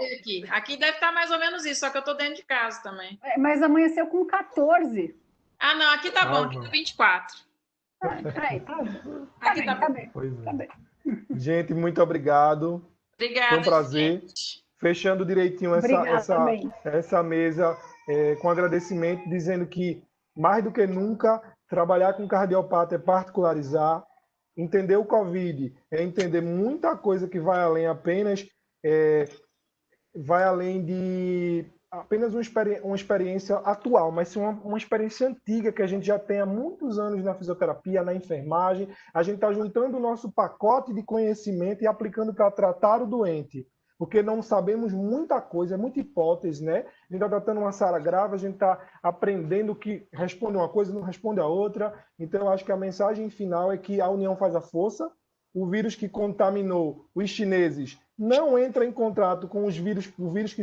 Aqui deve estar mais ou menos isso, só que eu tô dentro de casa também. Mas amanheceu com 14. Ah, não, aqui tá bom, aqui tá 24. Aí, tá Aqui bem, tá tá bem, Pois é. tá bem. Gente, muito obrigado. Obrigada, Foi um prazer. gente. Fechando direitinho Obrigada também. essa mesa com agradecimento, dizendo que, mais do que nunca, trabalhar com cardiopata é particularizar. Entender o Covid é entender muita coisa que vai além apenas, vai além de apenas uma experiência atual, mas sim uma experiência antiga que a gente já tem há muitos anos na fisioterapia, na enfermagem. A gente está juntando o nosso pacote de conhecimento e aplicando para tratar o doente, porque não sabemos muita coisa, é muita hipótese, né? A gente está tratando uma SARA grave, a gente está aprendendo que responde uma coisa, não responde a outra. Então, eu acho que a mensagem final é que a união faz a força. O vírus que contaminou os chineses não entra em contato com o vírus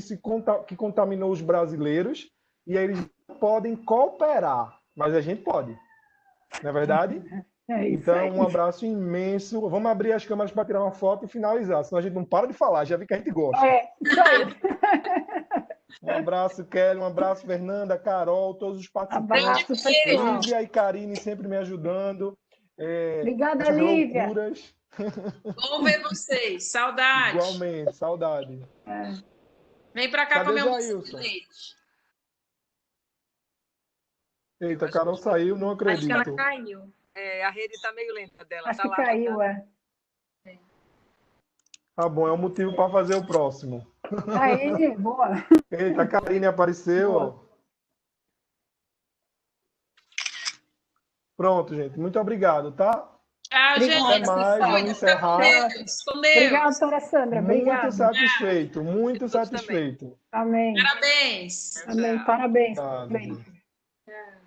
que contaminou os brasileiros, e aí eles podem cooperar, mas a gente pode, não é verdade? É isso Então, aí. um abraço imenso. Vamos abrir as câmeras para tirar uma foto e finalizar, senão a gente não para de falar, já vi que a gente gosta. Isso aí. Um abraço, Kelly, um abraço, Fernanda, Carol, todos os participantes. Abraço, pessoal. Lívia e Karine sempre me ajudando. Obrigada, essas Lívia. loucuras. Bom ver vocês. Saudade. Igualmente, saudade. Vem pra cá Cadê comer um Jailson? doce de leite. Eita, a Carol saiu, não Acho que ela acredito. caiu. A rede está meio lenta dela. Acho tá que lá, caiu, tá? Tá bom, é um motivo para fazer o próximo. Aí, boa. Eita, a Karine apareceu. Ó. Pronto, gente. Muito obrigado, tá? Tchau, Obrigada, gente. Até mais, vamos encerrar. Com Deus. Obrigada, doutora Sandra. Muito Obrigada. satisfeito, muito Todos também. satisfeito. Amém. Parabéns. Amém. Parabéns. Obrigado, Parabéns. gente. Tchau.